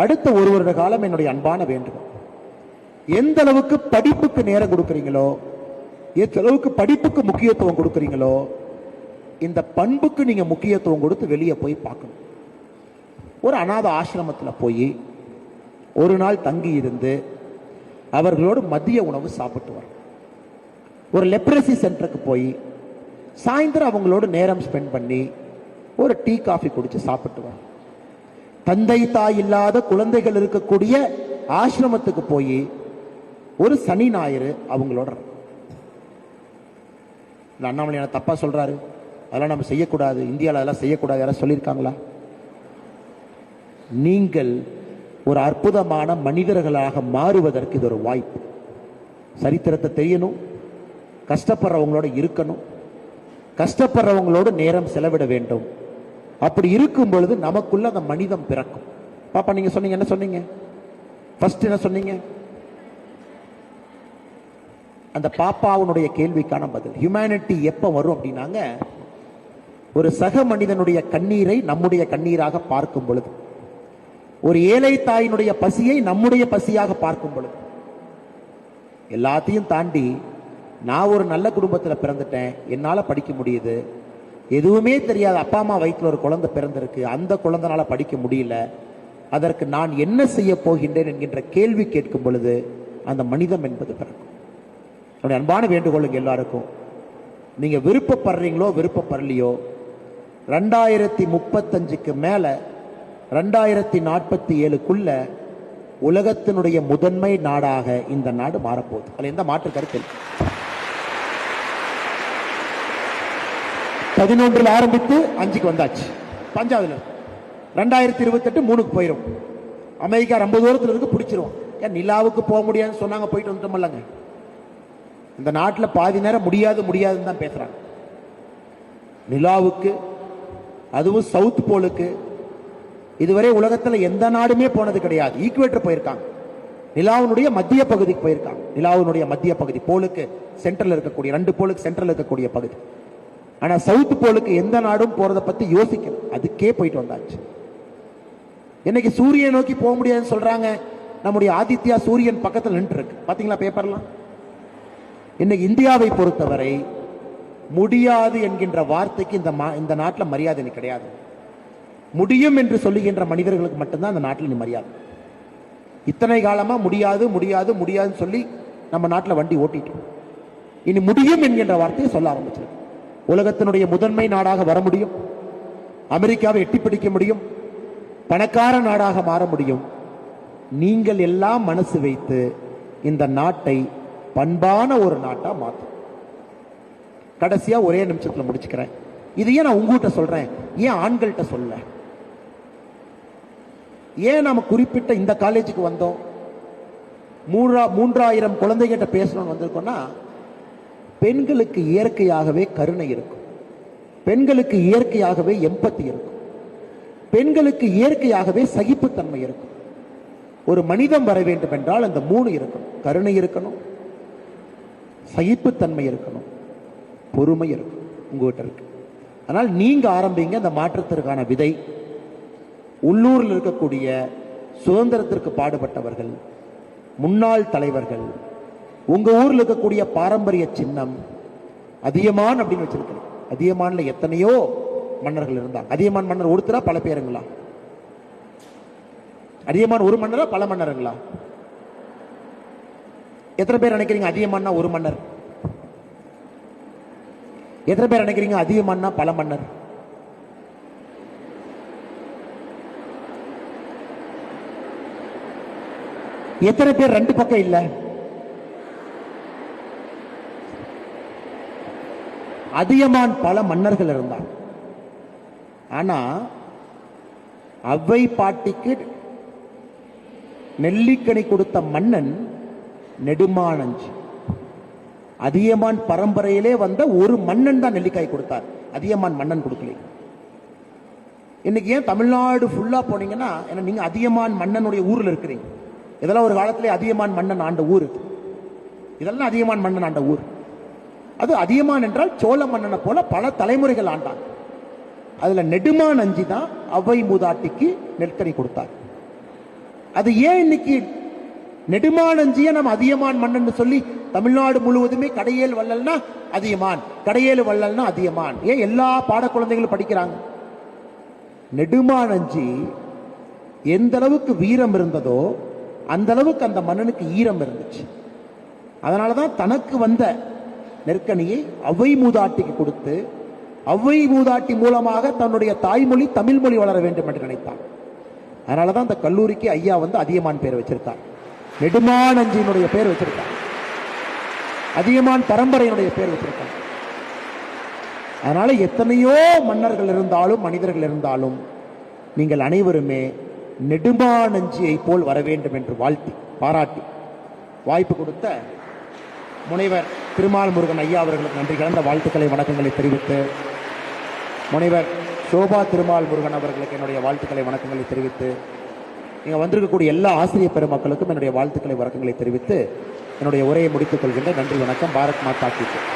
அடுத்த ஒரு வருட காலம் என்னுடைய அன்பான வேண்டுகோள், எந்த அளவுக்கு படிப்புக்கு நேரம் கொடுக்குறீங்களோ, எந்த அளவுக்கு படிப்புக்கு முக்கியத்துவம் கொடுக்குறீங்களோ, இந்த பண்புக்கு நீங்க முக்கியத்துவம் கொடுத்து வெளியே போய் பார்க்கணும். ஒரு அநாத ஆசிரமத்தில் போய் ஒரு நாள் தங்கி இருந்து அவர்களோடு மதிய உணவு சாப்பிட்டு வரும். ஒரு லெப்ரசி சென்டருக்கு போய் சாயந்தரம் அவங்களோடு நேரம் ஸ்பெண்ட் பண்ணி ஒரு டீ காஃபி குடிச்சு சாப்பிட்டு வரும். தந்தை தாய் இல்லாத குழந்தைகள் இருக்கக்கூடிய ஆசிரமத்துக்கு போய் ஒரு சனி ஞாயிறு அவங்களோட. அண்ணாமலை என்ன தப்பா சொல்றாரு? அதெல்லாம் நம்ம செய்யக்கூடாது, இந்தியாவில் அதெல்லாம் செய்யக்கூடாது யாராவது சொல்லியிருக்காங்களா? நீங்கள் ஒரு அற்புதமான மனிதர்களாக மாறுவதற்கு இது ஒரு வாய்ப்பு. சரித்திரத்தை தெரியணும், கஷ்டப்படுறவங்களோட இருக்கணும், கஷ்டப்படுறவங்களோடு நேரம் செலவிட வேண்டும். அப்படி இருக்கும் பொழுது நமக்குள்ள அந்த மனிதம் பிறக்கும். பாப்பா நீங்க சொன்னீங்க, என்ன சொன்னீங்க ஃபர்ஸ்ட்? என்ன சொன்னீங்க? அந்த பாப்பாவுடைய கேள்விக்கான பதில் ஹியூமனிட்டி எப்ப வரும் அப்படின்னாங்க, ஒரு சக மனிதனுடைய கண்ணீரை நம்முடைய கண்ணீராக பார்க்கும் பொழுது, ஒரு ஏழை தாயினுடைய பசியை நம்முடைய பசியாக பார்க்கும் பொழுது. எல்லாத்தையும் தாண்டி நான் ஒரு நல்ல குடும்பத்தில் பிறந்துட்டேன், என்னால் படிக்க முடியுது, எதுவுமே தெரியாத அப்பா அம்மா வயிற்றில் ஒரு குழந்தை பிறந்திருக்கு, அந்த குழந்தைனால படிக்க முடியல, அதற்கு நான் என்ன செய்ய போகின்றேன் என்கின்ற கேள்வி கேட்கும் பொழுது அந்த மனிதம் என்பது பிறக்கும். என்னுடைய அன்பான வேண்டுகோளுங்க எல்லாருக்கும், நீங்க விருப்பப்படுறீங்களோ விருப்பப்படலையோ, 2035க்கு மேல 2047க்குள்ள உலகத்தினுடைய முதன்மை நாடாக இந்த நாடு மாறப்போகுது. அதுல எந்த மாற்று கருத்து இல்லை. 11 ஆரம்பித்து 5க்கு வந்தாச்சு, 5வது 2028 3க்கு போயிடும். அமெரிக்கா ரொம்ப தூரத்தில் இருக்கு, பிடிச்சிரும். ஏன் நிலாவுக்கு போக முடியாதுன்னு சொன்னாங்க, போயிட்டு வந்துட்டோம்லங்க. இந்த நாட்டில் பாதி நேரம் முடியாது முடியாதுன்னு தான் பேசுறாங்க. நிலாவுக்கு, அதுவும் சவுத் போலுக்கு இதுவரை உலகத்தில் எந்த நாடுமே போனது கிடையாது. ஈக்குவேட்டர் போயிருக்காங்க, நிலாவினுடைய மத்திய பகுதிக்கு போயிருக்காங்க. நிலாவினுடைய மத்திய பகுதி போலுக்கு சென்ட்ரல் இருக்கக்கூடிய, 2 போலுக்கு சென்ட்ரல் இருக்கக்கூடிய பகுதி. ஆனா சவுத் போலுக்கு எந்த நாடும் போறதை பத்தி யோசிக்கல, அதுக்கே போயிட்டு வந்தாச்சு. இன்னைக்கு சூரியனை நோக்கி போக முடியாதுன்னு சொல்றாங்க. நம்முடைய ஆதித்யா சூரியன் பக்கத்தில் நின்று இருக்கு, பாத்தீங்களா பேப்பர்லாம். இன்னைக்கு இந்தியாவை பொறுத்தவரை முடியாது என்கின்ற வார்த்தைக்கு இந்த நாட்டில் மரியாதை கிடையாது. முடியும் என்று சொல்லுகின்ற மனிதர்களுக்கு மட்டும்தான் அந்த நாட்டில் மரியாதை. இத்தனை காலமா முடியாது முடியாது முடியாதுன்னு சொல்லி நம்ம நாட்டில் வண்டி ஓட்டிட்டோம். இனி முடியும் என்கின்ற வார்த்தையை சொல்ல ஆரம்பிச்சிருக்கு. உலகத்தினுடைய முதன்மை நாடாக வர முடியும், அமெரிக்காவை எட்டி பிடிக்க முடியும், பணக்கார நாடாக மாற முடியும். நீங்கள் எல்லாம் மனசு வைத்து இந்த நாட்டை பண்பான ஒரு நாட்டா மாற்றும். கடைசியா ஒரே நிமிஷத்துல முடிச்சுக்கிறேன். இது ஏன் நான் உங்ககிட்ட சொல்றேன், ஏன் ஆண்கள்கிட்ட சொல்ல? ஏன் நாம குறிப்பிட்ட இந்த காலேஜுக்கு வந்தோம், 3000 குழந்தைகிட்ட பேசணும்னு வந்திருக்கோம்னா, பெண்களுக்கு இயற்கையாகவே கருணை இருக்கும், பெண்களுக்கு இயற்கையாகவே எம்பத்தி இருக்கும், பெண்களுக்கு இயற்கையாகவே சகிப்புத்தன்மை இருக்கும். ஒரு மனிதம் வர வேண்டும் என்றால் அந்த 3 இருக்கணும். கருணை இருக்கணும், சகிப்புத்தன்மை இருக்கணும், பொறுமை இருக்கணும். உங்ககிட்ட இருக்கு. ஆனால் நீங்க ஆரம்பிங்க அந்த மாற்றத்திற்கான விதை. உள்ளூரில் இருக்கக்கூடிய சுதந்திரத்திற்கு பாடுபட்டவர்கள், முன்னாள் தலைவர்கள், உங்க ஊரில் இருக்கக்கூடிய பாரம்பரிய சின்னம் அதியமான் அப்படின்னு வச்சிருக்கணும். அதியமான்ல எத்தனையோ மன்னர்கள் இருந்தாங்க. அதியமான் மன்னர் ஒருத்தரா பல பேருங்களா? அதியமான் ஒரு மன்னரா பல மன்னருங்களா? எத்தனை பேர் நினைக்கிறீங்க அதியமான்னா ஒரு மன்னர்? எத்தனை பேர் நினைக்கிறீங்க அதியமான்னா பல மன்னர்? எத்தனை பேர் 2 பக்கம் இல்ல? அதியமான் பல மன்னர்கள் இருந்தார். ஆனா அவ்வை பாட்டிக்கு நெல்லிக்கனி கொடுத்த மன்னன் நெடுமானஞ்சி. அதியமான் பரம்பரையிலே வந்த ஒரு மன்னன் தான் நெல்லிக்காய் கொடுத்தார், அதியமான் மன்னன் கொடுக்கல. இன்னைக்கு ஏன் தமிழ்நாடு ஃபுல்லா போனீங்கன்னா, ஏன்னா நீங்க அதியமான் மன்னனுடைய ஊர்ல இருக்கிறீங்க. இதெல்லாம் ஒரு காலத்திலே அதியமான் மன்னன் ஆண்ட ஊர். இதெல்லாம் அதியமான் மன்னன் ஆண்ட ஊர். அது அதியமான் என்றால் சோழ மன்னனை போல பல தலைமுறைகள் ஆண்டான். அதுல நெடுமான் அஞ்சி தான் அவை மூதாட்டிக்கு நெற்கனி கொடுத்தார். அது ஏன் இன்னைக்கு நெடுமான் அஞ்சிய நம்ம அதியமான் மன்னன் சொல்லி தமிழ்நாடு முழுவதுமே கடையேல் வள்ளல்னா அதியமான், கடையேழு வள்ளல்னா அதியமான் ஏன் எல்லா பாட குழந்தைகளும் படிக்கிறாங்க? நெடுமான் அஞ்சி எந்த அளவுக்கு வீரம் இருந்ததோ அந்த அளவுக்கு அந்த மன்னனுக்கு ஈரம் இருந்துச்சு. அதனாலதான் தனக்கு வந்த நெற்கனியை அவை மூதாட்டிக்கு கொடுத்து, அவை மூதாட்டி மூலமாக தன்னுடைய தாய்மொழி தமிழ் மொழி வளர வேண்டும் என்று நினைத்தான். அதனாலதான் அந்த கல்லூரிக்கு ஐயா வந்து அதியமான் பேர் வச்சிருக்கார், நெடுமான் அஞ்சியினுடைய பேர் வச்சிருக்கார், அதியமான் பரம்பரையினுடைய பேர் வச்சிருக்கார். அதனால எத்தனையோ மன்னர்கள் இருந்தாலும் மனிதர்கள் இருந்தாலும் நீங்கள் அனைவருமே நெடுமான் அஞ்சியை போல் வர வேண்டும் என்று வாழ்த்தி பாராட்டி வாய்ப்பு கொடுத்த முனைவர் திருமால் முருகன் ஐயா அவர்களுக்கு நன்றி கலந்த வாழ்த்துக்களை வணக்கங்களை தெரிவித்து, முனைவர் சோபா திருமால் முருகன் அவர்களுக்கு என்னுடைய வாழ்த்துக்களை வணக்கங்களை தெரிவித்து, இங்க வந்திருக்கக்கூடிய எல்லா ஆசிரியர் பெருமக்களுக்கும் என்னுடைய வாழ்த்துக்களை வணக்கங்களை தெரிவித்து என்னுடைய உரையை முடித்துக் கொள்கின்ற. நன்றி, வணக்கம். பாரத் மாதா கி ஜெய்.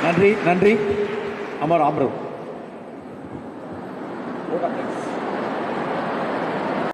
நன்றி நன்றி. அமர் அமரும்.